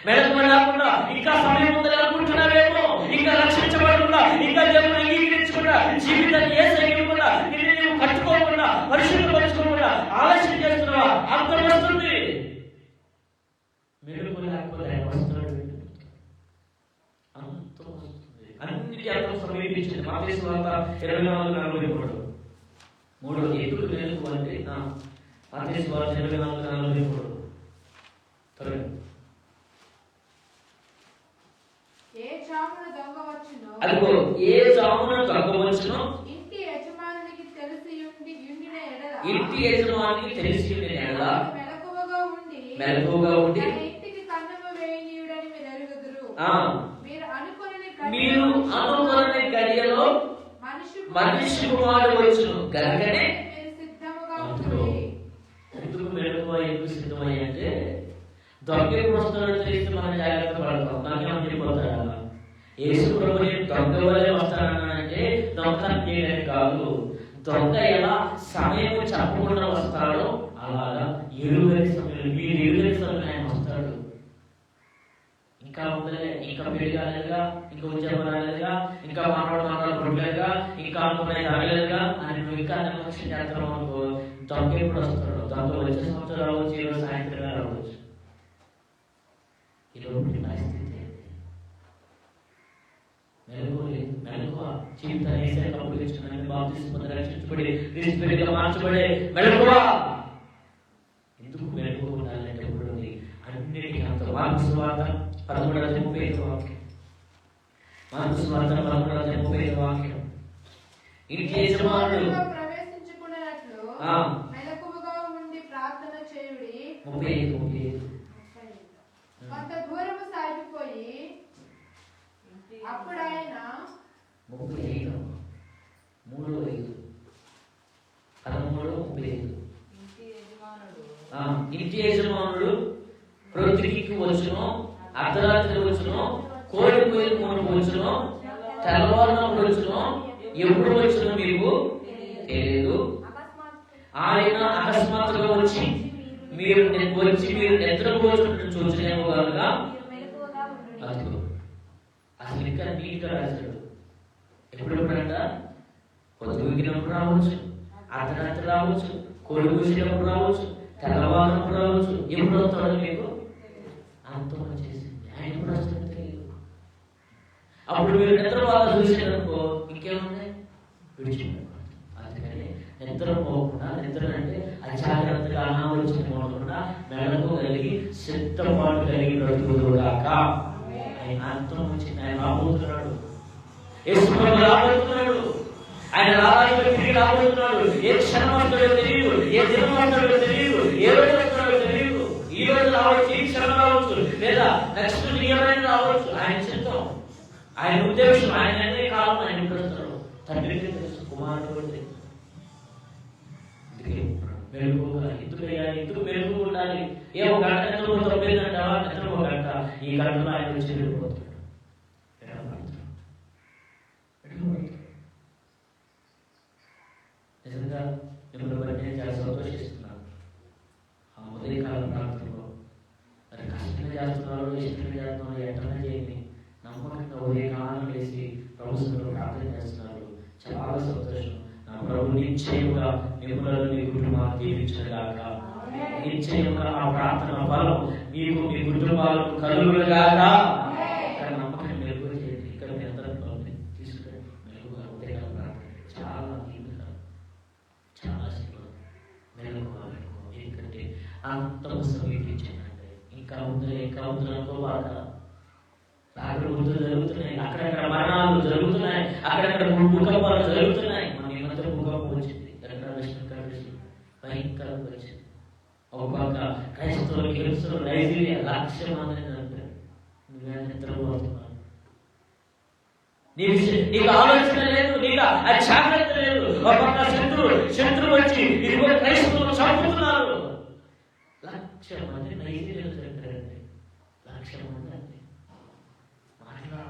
మెడకు రాకుండా ఇంకా సమయం ఉందని అనుకుంటున్నావేమో, ఇంకా రక్షించబడకుండా, ఇంకా దేవుని అంగీకరించకుండా, జీవితాన్ని ఏ సైకికుండా, నిన్ను నీవు కట్టుకోకుండా, పరిశుభ్రపరచుకోకుండా ఆలస్యం చేస్తున్నావా? అంతం వస్తుంది. మెడుకు లేకపోతే ఆయన వస్తున్నాడు. అంతం వస్తుంది. అన్నిటి అంతం సమీపించింది. మత్తయి సువార్త 24:43. మూడోది ఎందుకు మెలుకు అంటే మత్తయి సువార్త 24:43. అదిగో ఏ జామున దొంగ వచ్చునో ఇంటి యజమానికి తెలిసి ఉండిన ఎడల మెలకువగా ఉండి మీరు అనుకొనని గడియలో మనిషి కుమారుడు వచ్చును గనకనే ఎందుకు మెలకువ ఎందుకు సిద్ధమయ్యి అంటే దొంగ ఎప్పుడు వస్తాడో తెలిస్తే మనం జాగ్రత్త పడతాం. దొంగ చెప్పిపోతాడు. యేసు ప్రభుని దొంగ వల్లే వస్తాడనంటే దొంగతనం చేయడానికి కాదు. దొంగ ఎలా సమయం చెప్పకుండా వస్తాడో అలాగా ఎరుగని సమయంలో, మీరు ఎరుగని సమయంలో ఆయన వస్తాడు. ఇంకా ఉండలే, ఇంకా పెళ్లి కాలేదుగా, ఇంకా ఉద్యోగం రాలేదుగా, ఇంకా మానవుడు పుట్టలేదుగా, ఇంకా అనుకునే రాలేదుగా అని నువ్వు ఇంకా నిర్లక్ష్యం చేస్తావు అనుకో, దొంగ ఎప్పుడు వస్తాడు? దొంగ వచ్చే సంవత్సరం రావచ్చు, ఈరోజు సాయంత్రం రావచ్చు. ఈరోజు పరిస్థితి మెలకువ జీవితాన్ని ఏసైకప్పుడు తెచ్చుకున్నాను. బాప్తిస్మం పొంది రక్షించబడి క్రీస్తు బిడ్డగా మార్చబడే మెలకువ. ఎందుకు మెలకువ ఉండాలంటే అన్నిటికీ అంత. మార్కు సువార్త 13:35 మార్కు సువార్త 13:35 ఇంటి యజమానుడు ప్రవేశించుకున్నట్లు మెలకువగా ఉండి ప్రార్థన చేయుడి. 35 కొంత దూరము సాగిపోయి అప్పుడు ఆయన 13:35 ఇంటి యజమానుడు ప్రొద్దుకి వచ్చును, అర్ధరాత్రి వచ్చును, కోడి కోయిలు మూడుకు వచ్చును, తెల్లవారునప్పుడు వచ్చును, ఎప్పుడు వచ్చును మీకు తెలియదు. ఆయన అకస్మాత్తుగా వచ్చి మీరు నిద్రపోతున్నట్టు చూసినేమో కనుక అసలు ఇంకా నీట్గా రాశాడు. ఎప్పుడెప్పుడంట? పొద్దుగినప్పుడు రావచ్చు, అర్ధరాత్రి రావచ్చు, కోడి కూసినప్పుడు రావచ్చు, తెల్లవారినప్పుడు రావచ్చు. ఎప్పుడు వస్తాడో మీకు అంతం వచ్చేసింది. ఆయన ఎప్పుడు వస్తాడో తెలియదు. అప్పుడు మీరు నిద్రపోవాలని చూసేటనుకో ఇంకేముంది విడిచిపెట్టాలి. అందుకని నిద్రపోకుండా, నిద్ర అంటే అజాగ్రత్తగా అనాలోచన పోకుండా మెలకు కలిగి సిద్ధపాటు కలిగి బ్రతుకుదుగాక. ఆయన అంతం వచ్చింది. ఆయన రాబోతున్నాడు. యేసు ప్రభువు రాబోతున్నాడు. ఆయన రావాలని తిరిగి రాబోతున్నాడు. ఏ క్షణం వస్తాడో తెలియదు, ఏ దినం వస్తాడో తెలియదు, ఏ రోజు వస్తాడో తెలియదు. ఈ రోజు రావచ్చు, ఈ క్షణం రావచ్చు, లేదా నెక్స్ట్ నియమైన రావచ్చు. ఆయన చిత్తం, ఆయన ఉద్దేశం, ఆయన అనే కాలం ఆయన పెడతాడు. తండ్రికి తెలుసు, కుమారుడు తెలుసు. మెరుగుగా ఎందుకు మెరుగు ఉండాలి? ఏ ఒక గంట నిద్రపో తప్పేదంటావా? నిద్రపో గంట, ఈ గంటలో ఆయన వచ్చి వెళ్ళిపోతాడు. నిజంగా మిమ్మల్ని బట్టి నేను చాలా సంతోషిస్తున్నాను. ఆ ఉదయకాలం ప్రాంతంలో మరి కష్టంగా చేస్తున్నారు, ఇష్టంగా చేస్తున్నారు, ఎట్లా చేయండి, నమ్మకంగా ఉదయకాలం వేసి ప్రభుత్వంలో ప్రార్థన చేస్తున్నారు. చాలా సంతోషం. నా ప్రభు నిశ్చయంగా మిమ్మల్ని మీ కుటుంబాన్ని దీవించగాక. నిశ్చయంగా ఆ ప్రార్థన ఫలం మీకు మీ కుటుంబాలకు కలుగుగాక. నమ్మకం మెరుగు చేయండి. ఇక్కడ మీ అందరూ తీసుకురండి. మెరుగుగా ఉదయకాలం ప్రార్థన చాలా చాలా ఎందుకంటే అంతం సమీపించానండి. ఇంకా ఉందని అనుకోవాక అక్కడ వృద్ధులు జరుగుతున్నాయి, అక్కడక్కడ మరణాలు జరుగుతున్నాయి, అక్కడక్కడ భూకంపాలు జరుగుతున్నాయి. మన ఈ మధ్య భూకంపం వచ్చింది, భయంకరంగా వచ్చింది. ఒక పక్క క్రైస్తవులు హింసలు నైజీరియా 1,00,000 మందిని చంపారు. నువ్వేం నిద్రపోతున్నావు? నీకు ఆలోచన లేదు, నీకు జాగ్రత్త లేదు. ఒక పక్క శత్రువు వచ్చి ఇదిగో క్రైస్తవులు చంపుతున్నారు. 1,00,000 మంది నైజీరియాలో చంపారండి. 1,00,000 మంది అండి. మరలా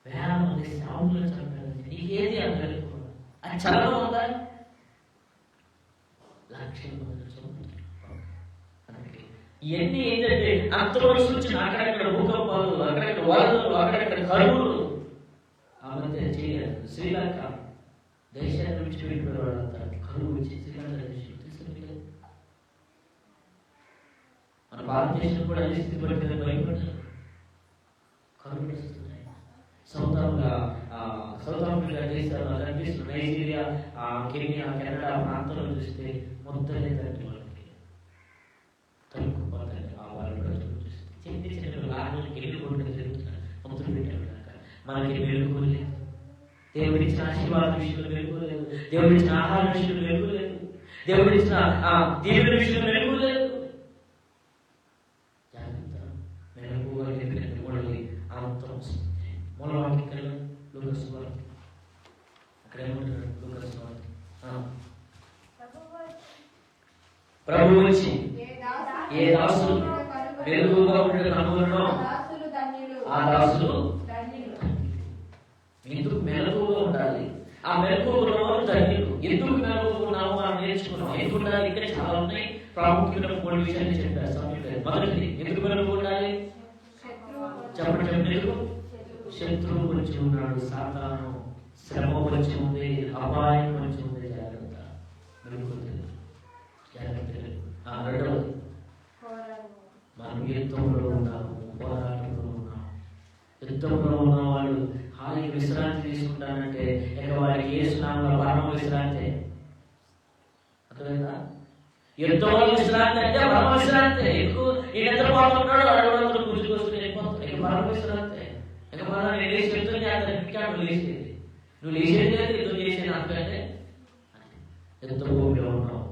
వేల మంది సాగులు చంపారండి. నీకేది అర్థం అది చదవడం ఉందా? 1,00,000 మంది చంపుతున్నారు. అందుకే ఇవన్నీ ఏంటంటే అంతవరకు వచ్చిన అక్కడక్కడ భూకంపాలు, అక్కడక్కడ వరదలు, అక్కడక్కడ కరువులు. ఆ మధ్య శ్రీలంక దేశాన్ని విడిచిపెట్టిన వాళ్ళంతా కరువు వచ్చి శ్రీలంక దేశం తీసుకుని మన భారతదేశం కూడా అదే స్థితి పడితే భయపడ్డారు. కరువులు వస్తున్నాయి. సౌత్ ఆఫ్రికా దేశాలు కనిపిస్తున్న నైజీరియా, కెన్యా, కెనడా ప్రాంతాల్లో చూస్తే మొత్తం లేదంటే వాళ్ళకి తలుపుకోవాలి. వాళ్ళు కూడా చూస్తే చిన్న లాభాలకి వెళ్ళిపోవడం జరుగుతున్నారు. మొత్తం పెట్టారు. మనకి మెరుగు లేదు. దేవుడిచ్చిన ఆశీర్వాదం విషయంలో మెరుగు లేదు. దేవుడిచ్చిన ఆహారం విషయంలో మెరుగు లేదు. దేవుడిచ్చిన దేవుడి విషయంలో మెరుగు లేదు. జాగ్రత్త. మెరుగుగా మూడవది అంతం వస్తుంది. మూలవాక్యం లూకాసు వార్త. అక్కడ ఏమంటున్నాడు? లూకాసు వార్త. ప్రభు వచ్చి ఏ దాసులు మెరుగుగా ఉండే కనుగొనడం ఆ దాసులు ఎందుకు మెలకుగా ఉండాలి? ఆ మెలకుగా ఉన్నవారు ధన్యులు. ఎందుకు మెలకుగా ఉన్నామో మనం నేర్చుకున్నాం. ఎందుకు ఉండాలి? ఇక్కడ చాలా ఉన్నాయి. ప్రాముఖ్యమైన 3 విషయాలు చెప్పారు సమయంలో. మొదటిది ఎందుకు మెలకుగా ఉండాలి? చెప్పండి. ఎందుకు? శత్రువు వచ్చి ఉన్నాడు, సాతాను, శ్రమ వచ్చి ఉంది, అపాయం వచ్చి ఉంది. జాగ్రత్త. మెలకుగా జాగ్రత్త. రెండవది మనం యుద్ధంలో ఉన్నాము, పోరాటంలో ఉన్నాము. యుద్ధంలో ఉన్న వాళ్ళు హాయిగా విశ్రాంతి తీసుకుంటానంటే ఇక వారికి ఏ స్నామంలో పరమ విశ్రాంతి. అర్థమైందా? యుద్ధంలో విశ్రాంతి అంటే పరమ విశ్రాంతి. ఎక్కువ ఈ నిద్రపోతున్నాడు, అడవులందరూ కూర్చుకొస్తుంది, వెళ్ళిపోతాడు. ఇక పరమ విశ్రాంతి. ఇక మనం నేను లేచి యుద్ధం చేస్తాను. ఇంకా నువ్వు లేచేది, నువ్వు లేచేది లేదు, యుద్ధం చేసేది అంతే. యుద్ధ భూమిలో ఉన్నావు.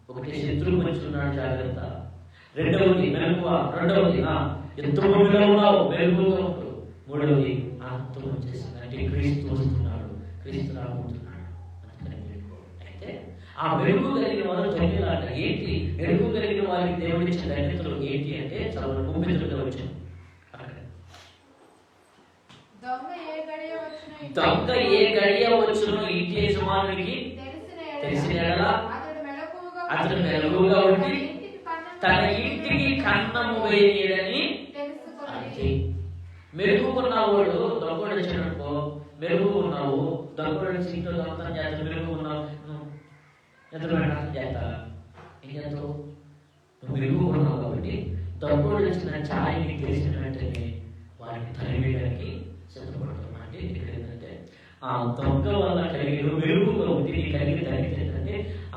ఒకటి శత్రువు మంచి ఉన్నాడు, జాగ్రత్త. రెండవది మెలకువ. రెండవది యుద్ధ భూమిలో ఉన్నావు, మెలకువగా ఉంటావు. మూడవది అంతం వచ్చేసింది అంటే క్రీస్తు వస్తున్నాడు, క్రీస్తు రాబోతున్నాడు. అయితే ఆ మెరుగు కలిగిన వారు ధన్యులాట. ఏంటి మెరుగు కలిగిన వారికి దేవుడిచ్చిన ధన్యతలు ఏంటి అంటే చాలా గుప్పితులుగా వచ్చాం. దొంగ ఏ గడియ వచ్చునో ఇంటి యజమానునికి తెలిసిన ఎడల అతడు మెలకువగా ఉండి తన ఇంటికి కన్నము వేయడని. మెరుగుకున్నవాడు దొంగడు వచ్చినట్టుకో, మెరుగు ఉన్నావు, దొంగడు సీట్లో దొంగతనం చేస్తాడు, మెరుగు ఉన్నావు, ఎదురు చేస్తా. ఏం చేస్తావు? నువ్వు మెరుగు ఉన్నావు కాబట్టి దొంగడు వచ్చిన ఛాయ్ నీకు తెలిసిన వెంటనే వారిని తరివేయడానికి సిద్ధపడుతున్నా. అంటే ఇక్కడ ఏంటంటే ఆ దొంగ వల్ల కలిగిన మెరుగుగా ఉంది, నీ కలిగి తగ్గితే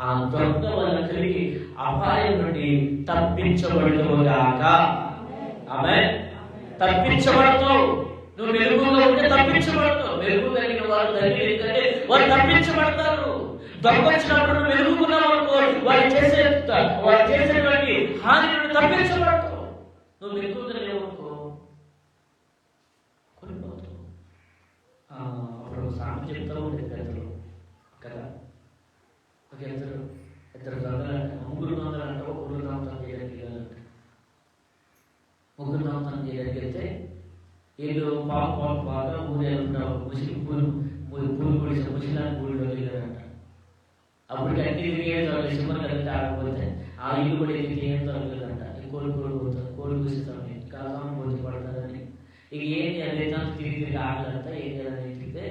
ఆ దొంగ వల్ల కలిగి అపాయం నుండి తప్పించబడుగాక. ఆమేన్. తప్పించబడతావు. నువ్వు మెరుగుగా ఉంటే తప్పించబడతావు. మెరుగు కలిగిన వారు ధన్యులు, ఎందుకంటే వారు తప్పించబడతారు. దొంగ వచ్చినప్పుడు నువ్వు మెరుగుకున్నావు అనుకో, వారు చేసేటువంటి హాని నుండి తప్పించబడతావు. నువ్వు మెరుగుగా లేవనుకో కొనిపోతావు. అప్పుడు సామెత చెప్తా ఉండేది పెద్దలు కదా. ఒక ఇద్దరు దొంగలంట, ముగ్గురు దొంగలంట. ముగ్గురు దొంగతనం చేయడానికి వెళ్ళాలంట. ముగ్గురు దొంగతనం చేయడానికి వెళ్తే ఏదో బాగా ఊరేళ్ళ ముసిలి పూలు పొడిచిన ముసిలాన్ని ఊళ్ళో వెళ్ళారంట. అప్పటికి అన్ని తిరిగేది సినిమా కలిగితే ఆడకపోతే ఆ ఇల్లు కూడా ఎదిగి ఏం తరగలేదంట. కోడి పోతారు, కోడి కూర్చుతామని కాలం పోతే పడతారని ఇక ఏంటి అదే తిరిగి ఆడలంతా ఏం చేయాలని తిరిగితే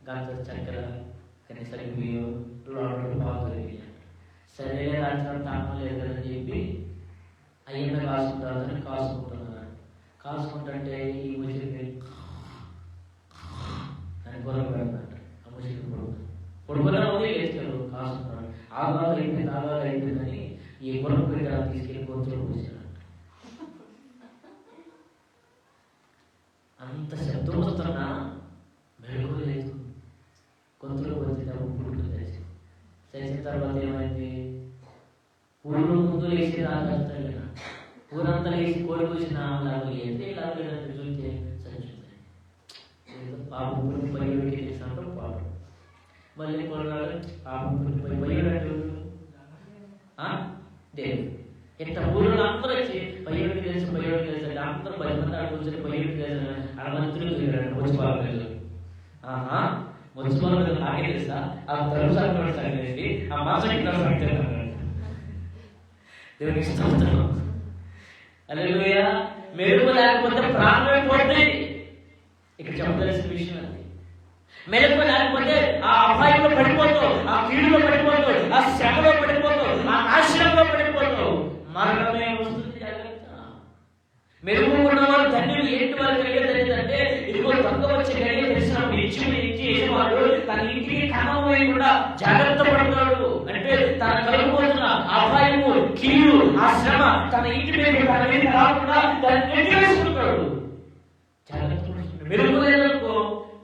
గంట చక్కెర కనీసం బియ్యం లోపల బాగుంటుంది. సరే రాత్రి తాపం లేదు కదని చెప్పి అయ్యన్న కాసుకుంటారని కాసుకుంటున్నారు. కాసుకుంటుంటే ఈ ముసిలి అని గొర్రె పెడతారంట. ఆ ముసిలి పొడుగులా ఉంది వేస్తారు, కాసుకుంటారు. ఆగాలు అయిపోయిందని ఈ గొర్రె పెట్ట తీసుకెళ్ళి గొంతులో పోసారంట. అంత శబ్దం వస్తున్నా మెరుగు లేదు. గొంతులో పోతే పుడుకు చేసిన తర్వాత ఏమైంది? ఊళ్ళో ముందు వేసి రాగలుగుతాయి కదా, ఊరంతా వేసి కోడి కూసిన లాభం ఏంటి లాభం లేదంటే చూస్తే సరిచుంది. పాపం పుట్టి బయలుకి చేసినప్పుడు పాపం మళ్ళీ కొన్నాడు. పాపం పుట్టి బయలుడు దేవుడు. ఇంత ఊళ్ళో అందరూ వచ్చి బయలుకి తెలిసి అందరూ 10 మంది ఆడుకొచ్చి బయలుకి తెలిసిన అడమంతులు వచ్చి బాగా మున్సిపల్ నాకే తెలుసా ఆ తరుపు సంగతి ఆ మాసం దేవునికి స్తోత్రం. హల్లెలూయా. మెరుగు లేకపోతే ప్రాణమే పోతుంది. ఇక్కడ చెప్పదలసిన విషయం అది. మెరుగు లేకపోతే ఆ అపాయంలో పడిపోతావు, ఆ కీడులో పడిపోతావు, ఆ శ్రమలో పడిపోతావు, ఆ నాశనంలో పడిపోతావు. మరణమే వస్తుంది. జాగ్రత్త. మెరుగు ఉన్నవారు ధన్యులు. ఏంటి వారు కలిగేది ఏంటంటే ఇదిగో దొంగ వచ్చే కలిగే తెలిసినప్పుడు ఇచ్చి యజమానుడు తన ఇంటికి కన్నం వేయకుండా జాగ్రత్త పడతాడు. అంటే తన కలుగుతున్న అపాయము, కీడు, ఆ శ్రమ తన ఇంటి మీద తన మీద రాకుండా దాన్ని నెట్టివేసుకుంటాడు. జాగ్రత్త పడుతున్నాడు. మెరుగు లేదనుకో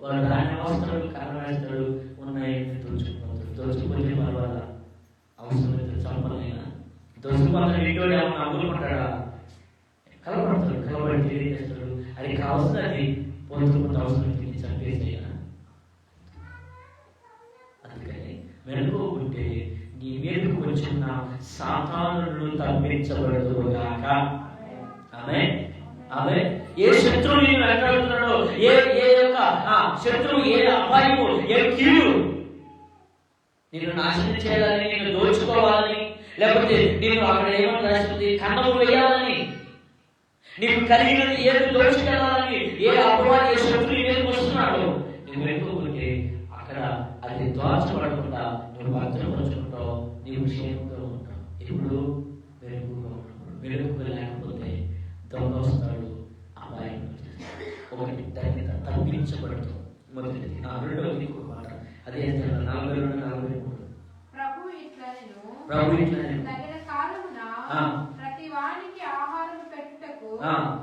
వాడు ధాన్య వస్త్రాలు కనవేస్తాడు, ఉన్నాయని దోచుకుపోతే మన వల్ల అవసరమైతే చంపలైనా దోచుకుపోతాడు. ఇంటోడు ఏమన్నా అమ్ముకుంటాడా? కలబడి తెలియజేస్తాడు. అది కావాల్సిన అది పొందుకుంటే అవసరం చంపేసేయా. అందుకని మెరుగు ఉంటే నీ మీదకు వచ్చిన సాతానులను తప్పించబడదుగాక. ఆమేన్. ఆమేన్. ఏ శత్రువు నేను వెంటాడుతున్నాడో, ఏ యొక్క శత్రువు, ఏ అపాయము, ఏ కీడు నిన్ను నాశనం చేయాలని, నిన్ను దోచుకోవాలని, లేకపోతే నేను అక్కడ ఏమని రాసింది కన్నము వేయాలని, నీకు కలిగినది ఏది దోచుకెళ్ళాలని, ఏ అపవాది, ఏ శత్రువు ఏది వస్తున్నాడు, నువ్వు వెనుకుంటే అక్కడ అది దోచబడకుండా నువ్వు భద్రపరుచుకుంటావు. నీవు క్షేమంగా ఉంటావు. ఇప్పుడు వెలుగుగా ఉన్నప్పుడు, వెలుగు లేకపోతే దొంగ వస్తాడు, అపాయం వచ్చేస్తాడు. ఒకటి దాన్ని తప్పించబడతావు. మొదటిది. రెండవది ఇంకొక మాట, అదే 42-43. ప్రభు ఇట్లా తగిన కాలమున ప్రతి వానికి ఆహారం పెట్టుటకు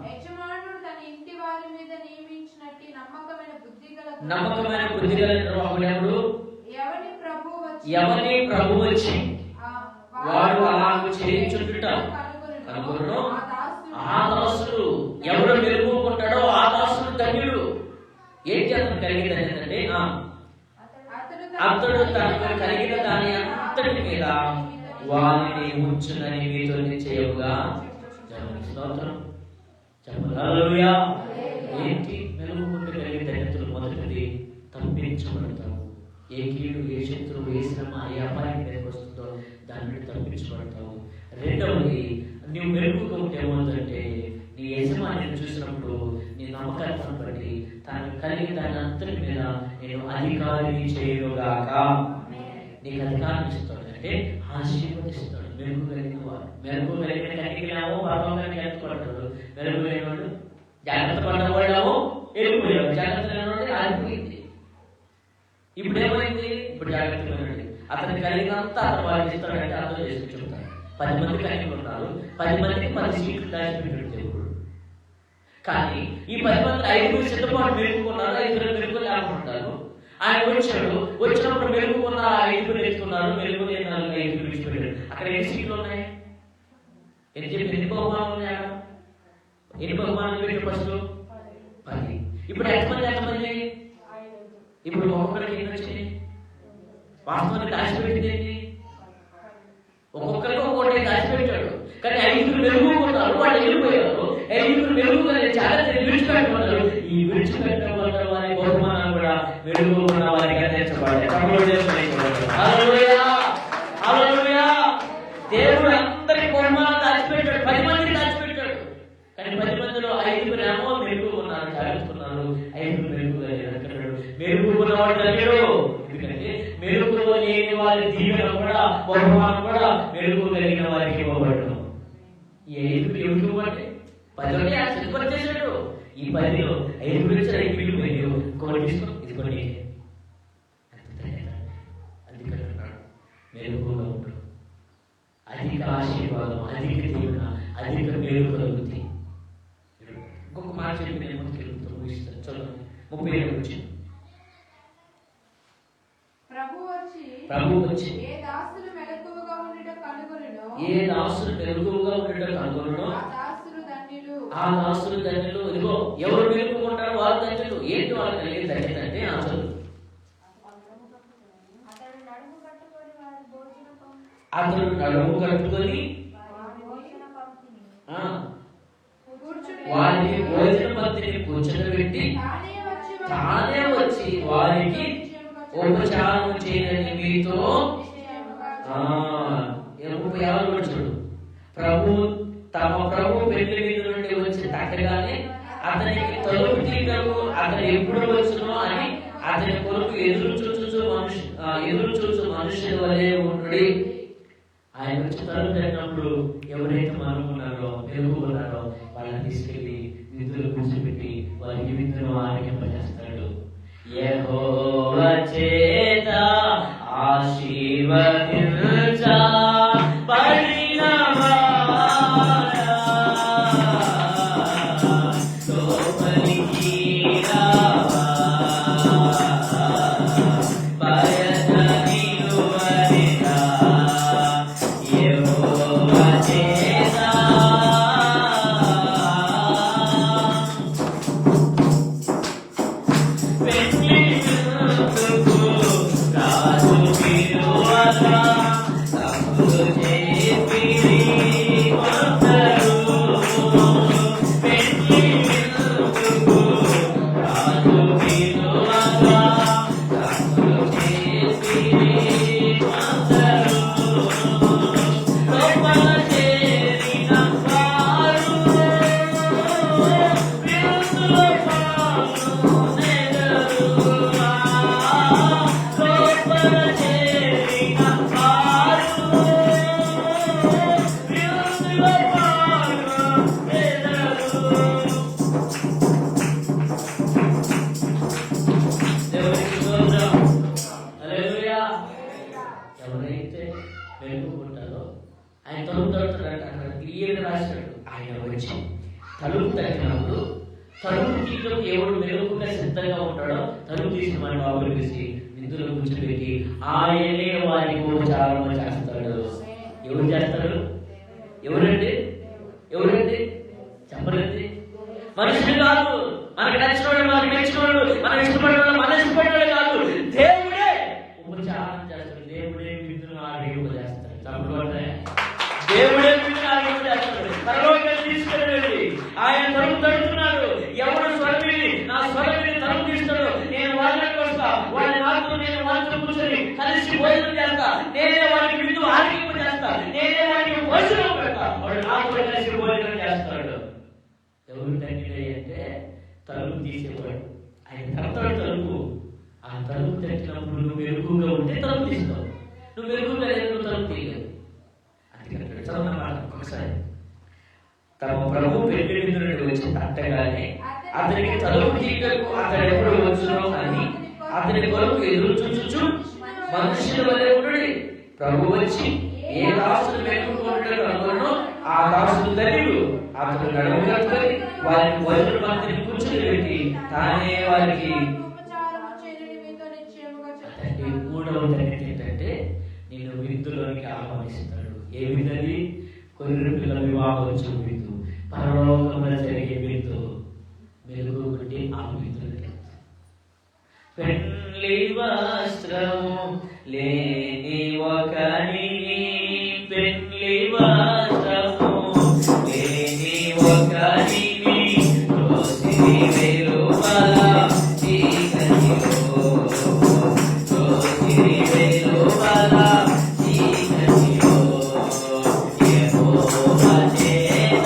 యజమానుడు తన ఇంటి వారి మీద నియమించినట్టు నమ్మకమైన బుద్ధి గల నిర్వాహకుడు ఎవరు? ఎవని ప్రభు వచ్చి వాడు అలాగ చేయించుట కనుగొను. ఆ దాసుడు ఎవరు మెరుగుకుంటాడో ఆ దాసుడు ధన్యుడు. ఏంటి అతను కలిగిన ఏంటంటే అతడు తనకు కలిగిన దాని అంతటి మీద వారిని ఉంచునని మీతో నిశ్చయముగా స్తోత్రం చెప్పాలి. హల్లెలూయా. ఏంటి మెరుగుకుంటే కలిగే ధన్యతలు? మొదటిది తప్పించబడతావు. ఏ కీడు, ఏ శత్రువు, ఏ శ్రమ, ఏ అపాయం మీదకి వస్తుందో దాని నుండి తప్పించబడతావు. రెండవది, నువ్వు మెరుగుగా ఉంటే ఏమవుతుందంటే నీ యజమానిని చూసినప్పుడు నీ నమ్మకాన్ని బట్టి తనకు కలిగిన దాని అంతటి మీద నేను అధికారిని చేయనుగాక. నీకు అధికారం ఇస్తాడు, అంటే ఆశీర్వదిస్తాడు. మెరుగు కలిగిన వాడు, మెరుగు కలిగిన కలిగినామో పర్వంగానికి ఎత్తుకుంటాడు. మెరుగు లేనివాడు జాగ్రత్త పడ్డవాడేమో వెళ్ళిపోయాడు, జాగ్రత్త లేనివాడు ఆగిపోయింది. ఇప్పుడు ఏమైంది? ఇప్పుడు జాగ్రత్తగా ఉండండి. అతని కలిగినంతా అతను వాళ్ళు ఇస్తాడంటే అర్థం చేసుకుని చెప్తాను. 10 మంది కన్యలు ఉన్నారు, 10 మందికి 10 సీట్లు దాచిపెట్టాడు దేవుడు. కానీ ఈ 10 మంది 5 సిద్ధపాటు మెరుగుకున్నారు, 5 మెరుగు లేకుంటారు. ఆయన వచ్చాడు, వచ్చినప్పుడు మెరుగుకున్న 5 ఎత్తుకున్నారు, మెరుగు 5 విడిచిపెట్టాడు. అక్కడ ఎన్ని సీట్లు ఉన్నాయి? ఎన్ని బహుమానాలు ఉన్నాయా? ఎన్ని బహుమానాలు పెట్టాడు? ఫస్ట్ 10. ఇప్పుడు ఎంతమంది? ఇప్పుడు ఒక్కొక్కరికి ఎన్ని వచ్చినాయి? వాస్తవానికి దాచిపెట్టింది ఏంటి? ఒక్కొక్కరికి ఒక్కొక్కటి దాచిపెట్టాడు. కానీ 5 మెరుగుకున్నారు, వాళ్ళు వెళ్ళిపోయారు. 5 మెరుగుకొని చాలా విడిచిపెట్టుకున్నారు. ఈ విడిచిపెట్టబడ్డ వారి బహుమానాలు కూడా మెరుగుకున్న వారికి అందించబడ్డాయి. దేవుడు అందరికి బహుమానాలు దాచిపెట్టాడు, 10 మందికి దాచిపెట్టాడు. కానీ 10 మందిలో 5 ఏమో మెరుగు ఉన్నారు, జాగ్రత్తన్నారు. 5 మెరుగుగా ఎదుర్కొన్నాడు. మెరుగు ఉన్నవాడు తగ్గడు. ఎందుకంటే మెరుగులో లేని వారి దీవెన కూడా, బహుమానం కూడా మెరుగు కలిగిన వారికి ఇవ్వబడను. ఈ 5 ఎవరికి ఇవ్వండి? 10 ఆయన సిద్ధపడి చేశాడు. ఈ 10లో 5 గురించి 5 మిగిలిపోయాడు. ఇంకోటి తీసుకో, ఇది కొన్ని అందుకంటున్నాడు మెరుగుగా ఉంటాడు. అధిక ఆశీర్వాదం, అధిక దీవెన, అధిక మేలు కలుగుతాయి. ఇంకొక మాట చెప్పి నేను ముందుకు ముగిస్తాను. చదువు 37 వచ్చింది. ప్రభు వచ్చి ఏ దాసులు మెలకువగా ఉండట కనుగొనునో ఆ దాసులు ధన్యులు. ఇదిగో ఎవరు మెలుకుంటారో వాళ్ళు ధన్యులు. ఏంటి వాళ్ళు కలిగే ధన్యత అంటే అసలు అతను నడుము కట్టుకొని వారికి భోజన పంక్తిని కూర్చోబెట్టి తానే వచ్చి వారికి ఉపచారం చేయని మీతో చూడు. తమ ప్రభు పెళ్లి మీద నుండి వచ్చి తగ్గగానే అతనికి తలుపు తీగకు అతను ఎప్పుడు వచ్చునో అని అతని కొరకు ఎదురు చూచు మనుషుల వలె ఉండి ఆయన వచ్చి తలుపు తగినప్పుడు ఎవరైతే మనమున్నారో మెరుగున్నారో వాళ్ళని తీసుకెళ్లి విందులు కూర్చోబెట్టి వారికి విందును ఆరోగ్యంపజేస్తాడు. యెహోవా చేత ఆశీర్వదించా ఎవరైతే మెలుగుకుంటారో ఆయన తలుపు తడుతున్నాడు. అక్కడ క్లియర్గా రాశాడు. ఆయన వచ్చి తలుపు తట్టినప్పుడు తలుపు తీయడం ఎవడు మెలుగుగా సిద్ధంగా ఉంటాడో తలుపు తీసిన వాడిని బాబులు తీసి విందులో కూర్చోబెట్టి ఆయనే వారికి ఉపచారం చేస్తాడు. ఎవరు చేస్తాడు? ఎవరండి? చెప్పలేదు. మనుషులు కాదు, మనకు నచ్చినవాడు, మనకు మెచ్చినవాడు, మనం ఇష్టపడిన మన ఇష్టపడిన కాదు, దేవుడే ఉపచారం చేస్తాడు. దేవుడే విందును ఆరోగ్యంపజేస్తాడు. చెప్పబడితే దేవుడే విందును ఆరోగ్యంపజేస్తాడు. పరలోకానికి తీసుకెళ్ళండి. ఆయన తలుపు తడుతున్నాడు. ఎవరు స్వరమిని నా స్వరమిని తలుపు తీస్తాడు. నేను వాళ్ళకి వస్తా, వాళ్ళ వాళ్ళతో నేను వాళ్ళతో కూర్చొని కలిసి భోజనం చేస్తా. నేనే వారికి విందు ఆరోగ్యంపజేస్తా. నేనే వారికి భోజనం పెడతా. వాడు నాతో కలిసి భోజనం చేస్తాడు. ఎవరు తండ్రి అంటే తలుపు తీసేవాడు. ఆయన తడతాడు తలుపు. ఆ తలుపు తెచ్చినప్పుడు నువ్వు మెరుగుగా ఉంటే తలుపు తీస్తావు. నువ్వు మెరుగుగా లేదు, నువ్వు తలుపు తీయలేదు. అందుకని చదవమాట ఒకసారి. తమ ప్రభు పెళ్లి నుండి వచ్చి తట్టగానే అతనికి తలుపు తీయకు అతడు ఎప్పుడు వచ్చునో అని అతని కొరకు ఎదురు చూచు మనుషుల వలె ఉండుడి. ప్రభు వచ్చి ఏ దాసులు మెలుగుకుంటాడు అనుకున్నానో ఆ దాసులు ధన్యులు. అతడు నడుము కట్టుకొని వారిని భోజన పంక్తిని కూర్చొని పెట్టి తానే వారికి. మూడవ తరగతి ఏంటంటే నిన్ను విందులోనికి ఆహ్వానిస్తాడు. ఏ విందది? కొర్రె పిల్ల వివాహోత్సవ విందు, పరలోకంలో జరిగే విందు. మెలుగు కొట్టి ఆ విందులకి పెళ్లి వస్త్రము లేని ఒకరిని, పెళ్లి వస్త్రము లేని ఒకరిని రోజుని వెలుపల చీకటిలో, రోజుని వెలుపల చీకటిలో యెహోవా చేత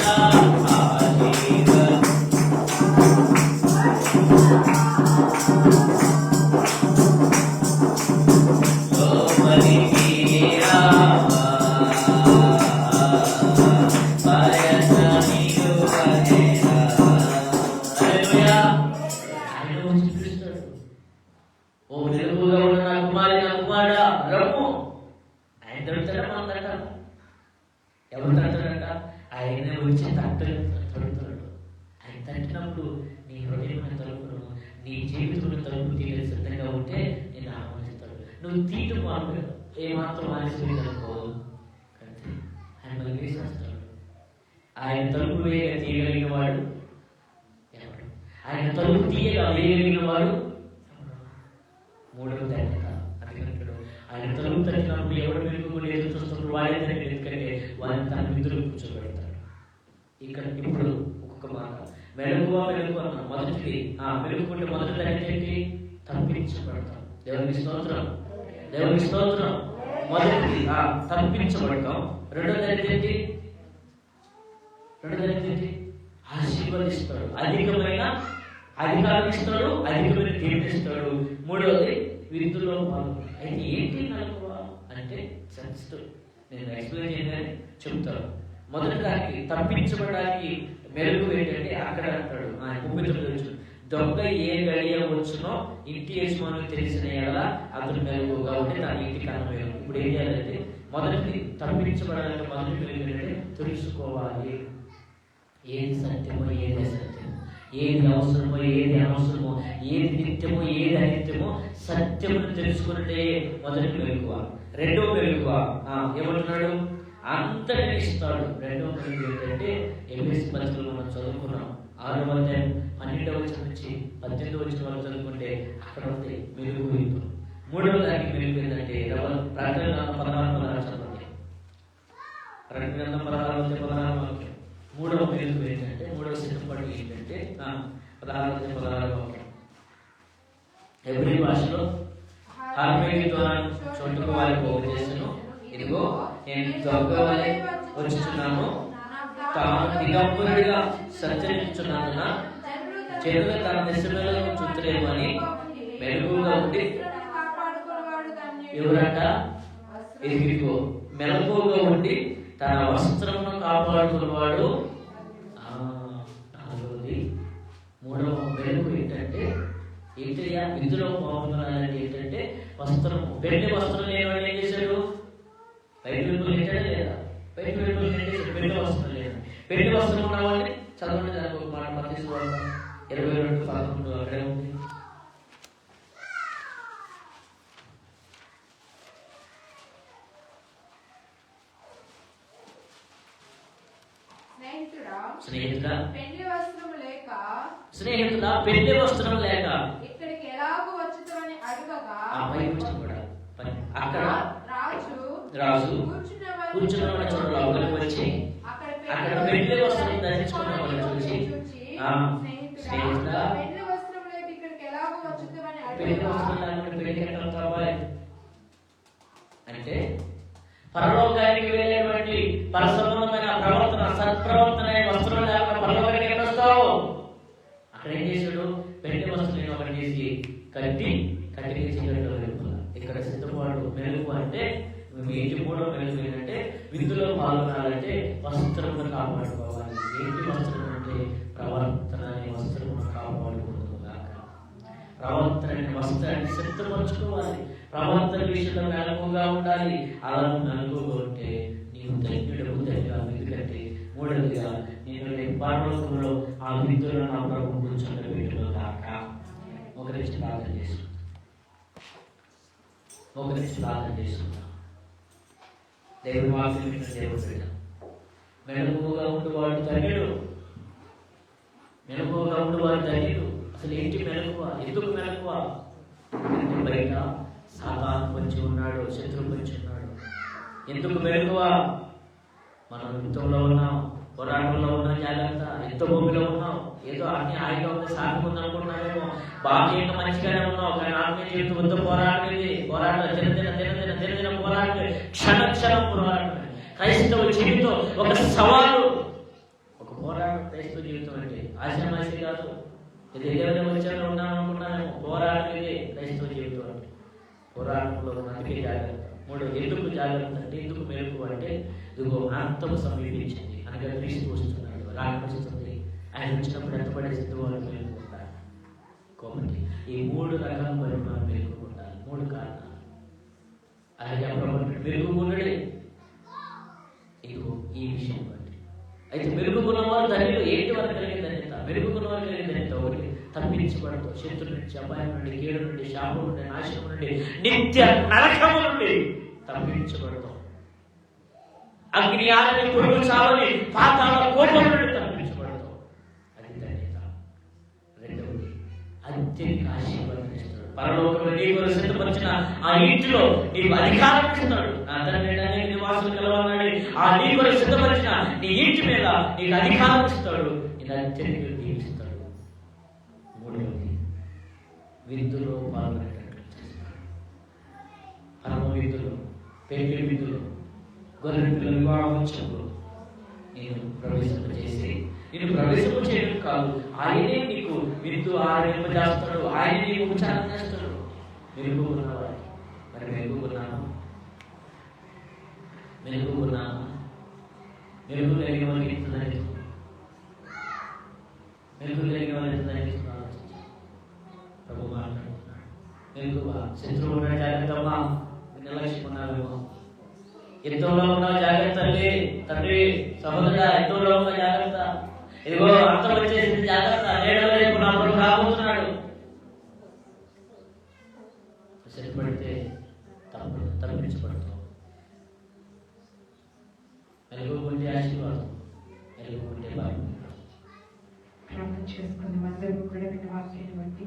ఎవరు తడతాడంట? ఆయన వచ్చి తడుతాడు. ఆయన తట్టినప్పుడు నీ హృదయం తలుపును, నీ జీవితంలో తలుపు తీయడం సిద్ధంగా ఉంటే నేను ఆహ్వానిస్తాడు. నువ్వు తీయటం మాకు ఏమాత్రం ఆలస్యమనుకో అంతే, ఆయన మళ్ళీ వేసేస్తాడు. ఆయన తలుపు వేయగా తీయగలిగిన వాడు ఎవడు? ఆయన తలుపు తీయగా వేయగలిగిన వాడు ఎవడు? మూడవ తేట అది అంటాడు. ఆయన తలుపు తట్టినప్పుడు ఎవడు మెలుగుకుండా ఎదురు చూస్తున్నప్పుడు వాడే తగ్గి, ఎందుకంటే వారిని తన విధులు కూర్చోబెడతాడు. ఇక్కడ ఇప్పుడు ఒక్కొక్క మాట మెలుగు అన్న మొదటిది మెలుగుకుంటే మొదటి తరగతి ఏంటి? తప్పించబడతాం. దేవునికి స్తోత్రం, దేవునికి స్తోత్రం. మొదటిది తప్పించబడతాం. రెండో తరగతి ఏంటి? ఆశీర్వదిస్తాడు, అధికమైన అధికారం ఇస్తాడు, అధికమైన తీర్పిస్తాడు. మూడవది విందులో పాల్గొన. అయితే ఏంటి నలుగువ అంటే సెన్సిటివ్, నేను ఎక్స్ప్లెయిన్ చేయడానికి చెప్తాను. మొదటి దానికి తప్పించబడడానికి మెలుగు ఏంటంటే అక్కడ అంటాడు దొంగ ఏ గడియ వచ్చునో ఇంటి యజమానులకు తెలిసిన ఎలా అతను మెలుగుగా ఉంటే తన ఇంటికి అన్నమేలు. ఇప్పుడు ఏం చేయాలంటే మొదటిది తప్పించబడాలంటే మొదటి మెలుగు ఏంటంటే తెలుసుకోవాలి. ఏది సత్యమో ఏది అసత్యమో, ఏది అవసరమో ఏది అనవసరమో, ఏది నిత్యమో ఏది అనిత్యమో సత్యమును తెలుసుకుంటే మొదటి మెలుగువ. రెండవ మెలుగువ ఏమంటున్నాడు? అంతటిని ఇస్తాడు. రెండవ మెలుగు ఏంటంటే ఎఫెసీ పత్రికలో మనం చదువుకున్నాం 6వ అధ్యాయం 12వ వచనం నుంచి 18వ వచనం వరకు చదువుకుంటే అక్కడ ఉంది మెలుగు విందు. మూడవ దానికి మెలుగు ఏంటంటే ప్రకటన గ్రంథం 16 చదవండి. ప్రకటన గ్రంథం 16 మూడవ మెలుగు ఏంటంటే, మూడవ సిద్ధపడి ఏంటంటే 16 ఎవరి భాషలో చోటుకు వారి పోగు చేసాను. ఇదిగో నేను దొంగ వలె వచ్చుచున్నాను, తాను దిగంబరుడిగా సంచరించుచున్నందున జనులు తన దశలో చూడలేమని మెలుగుగా ఉండి. ఎవరంట? ఇదిగో మెలకుగా ఉండి తన వస్త్రమును కాపాడుకున్నవాడు. నాలుగవది మూడవ మెలుగు ఏంటంటే ఏంటయ్యా? విధులో పాల్గొనాలంటే ఏంటంటే వస్త్రము, పెళ్లి వస్త్రం లేనివాడు ఏం చేశాడు? బయట వెలుగులు ఏంటంటే లేదా? బయట వెలుగులు ఏంటంటే పెళ్లి వస్త్రం లేదు. పెళ్లి వస్త్రం ఉన్నవాడిని చదవండి. దానికి ఒక మాట మత్తయి 22:11 అక్కడే ఉంది. స్నేహితుడా పెళ్లి వస్త్రం లేక ఇక్కడికి ఎలాగో వచ్చుతామని అడగగా అక్కడ రాజు కూర్చున్న చోట లోపలికి వచ్చి అక్కడ పెళ్లి వస్త్రం ధరించుకున్న వాళ్ళు చూసి స్నేహితుడా పెళ్లి వస్త్రం లేక ఇక్కడికి ఎలాగో వచ్చుతామని అడగగా అంటే పరలోకానికి వెళ్ళేటువంటి పరసంబంధమైన ప్రవర్తన, సత్ప్రవర్తన వస్త్రం లేకుండా పరలోకానికి ఎక్కడ వస్తావు? అక్కడ ఏం చేశాడు? పెళ్లి వస్త్రం ఒకటి చేసి కట్టి ఇక్కడ సిద్ధపాటు మెలుగు అంటే ఏంటి? మూడో మెలుగు ఏంటంటే విందులో పాల్గొనాలంటే వస్త్రమును కాపాడుకోవాలి. ఏంటి వస్త్రం అంటే ప్రవర్తన అనే వస్త్రమును కాపాడుకోవాలి. ప్రవర్తన అనే వస్త్రాన్ని సిద్ధపరచుకోవాలి. ప్రవర్తన విషయంలో మెలకుగా ఉండాలి. అలా మెలకుగా ఉంటే నీవు ధన్యుడవు, ధన్యురాలు. ఎందుకంటే మూడవదిగా నేను పరలోకంలో ఆ విద్యులను నా ప్రభు కూర్చోబెట్టును కాక. ఒకరించి ప్రార్థన చేస్తున్నా. దేవుని వాక్యం దేవుడు మెలకుగా ఉండువాడు ధన్యుడు. మెలకుగా ఉండువాడు ధన్యుడు. అసలు ఏంటి మెలకువ? ఎందుకు మెలకువ? బయట సాతాను వచ్చి ఉన్నాడు, శత్రువు వచ్చి ఉన్నాడు. ఎందుకు మెలకువ? మనం యుద్ధంలో ఉన్నాం, పోరాటంలో ఉన్నాం, జాగ్రత్త. యుద్ధ భూమిలో ఉన్నాం. ఏదో అన్ని హాయిగా ఉంది, సాగుతుంది అనుకుంటున్నామేమో. బాహ్యంగా మంచిగానే ఉన్నాం, కానీ ఆత్మీయ జీవితం యుద్ధ పోరాటం. ఇది పోరాటం దినదిన పోరాటం, క్షణం పోరాటం. క్రైస్తవ జీవితం ఒక సవాలు, ఒక పోరాటం. క్రైస్తవ జీవితం అంటే ఆశామాసి కాదు. ఇది ఏదైనా వచ్చాలో ఉన్నాను అనుకున్నాను. పోరాటం ఇది క్రైస్తవ జీవితం అంటే. పోరాటంలో అందుకే జాగ్రత్త. మూడు, ఎందుకు జాగ్రత్త అంటే, ఎందుకు మెరుపు అంటే, ఇదిగో అంతము సమీపించింది అనగా క్రీస్తు వస్తున్నాడు, రాకవస్తుంది. ఆయన వచ్చినప్పుడు ఎంత పడేసింది వాళ్ళు మెలుకుంటారు. కాబట్టి ఈ 3 రకాల పరిమాణం మెలుకుంటారు. 3 కారణాలు. అలాగే మెరుగుకున్నడే ఇదిగో ఈ విషయం బట్టి. అయితే మెరుగుకున్నవారు ధన్యులు. ఏంటి వారు కలిగే ధన్యత? మెరుగుకున్నవారు కలిగే ధన్యత ఒకటి, తప్పించబడతాం శత్రు నుంచి, అపాయం నుండి, కీడు నుండి, శాపం నుండి, నాశనం నుండి, నిత్య నరకము నుండి తప్పించబడతాం. అగ్ని ఆరని, పురుగు చావని, పాతాళ కోపం నుండి తప్పించబడతాం. అది ధన్యత. రెండవది, అత్యధిక ఆశీర్వాదం ఇస్తాడు. పరలోకంలో నీ కొరకు సిద్ధపరిచిన ఆ ఇంటిలో నీకు అధికారం ఇస్తాడు. నా తండ్రి నివాసులు కలవాలని ఆ నీ కొరకు సిద్ధపరిచిన నీ ఇంటి మీద నీకు అధికారం ఇస్తాడు. ఇది అత్యధిక దీవిస్తాడు. మూడవది, విందులో పాల్గొనేటట్లు చేస్తాడు. పరమ విందులో, పెళ్లి విందులో, గొర్రె పిల్లల వివాహోత్సవంలో నేను ప్రవేశింపజేసి, నేను ప్రవేశింపచేయడం కాదు, ఆయనే నీకు విందు ఆరంభింపజేస్తాడు. ఆయన నీకు ఉపచారం చేస్తాడు. మెరుగుకున్నావా? మరి మెరుగుకున్నాను. మెరుగు కలిగిన వారికి ప్రభు మాట్లాడుతున్నాడు. మెరుగువా? శత్రువు ఉన్న జాగ్రత్తమ్మా, నిర్లక్ష్యం ఉన్నావేమో. యుద్ధంలో ఉన్న జాగ్రత్త తండ్రి, సహోదరుడా, యుద్ధంలో ఉన్న జాగ్రత్త. ఇదిగో అంతం వచ్చేసింది, జాగ్రత్త. నేడవైపు నా ప్రభు రాబోతున్నాడు. సిద్ధపడితే తప్పించబడతాం. మెరుగుకుంటే ఆశీర్వాదం, మెరుగుకుంటే భాగ్యం. ప్రార్థన చేసుకుని అందరూ కూడా వాక్యాన్ని బట్టి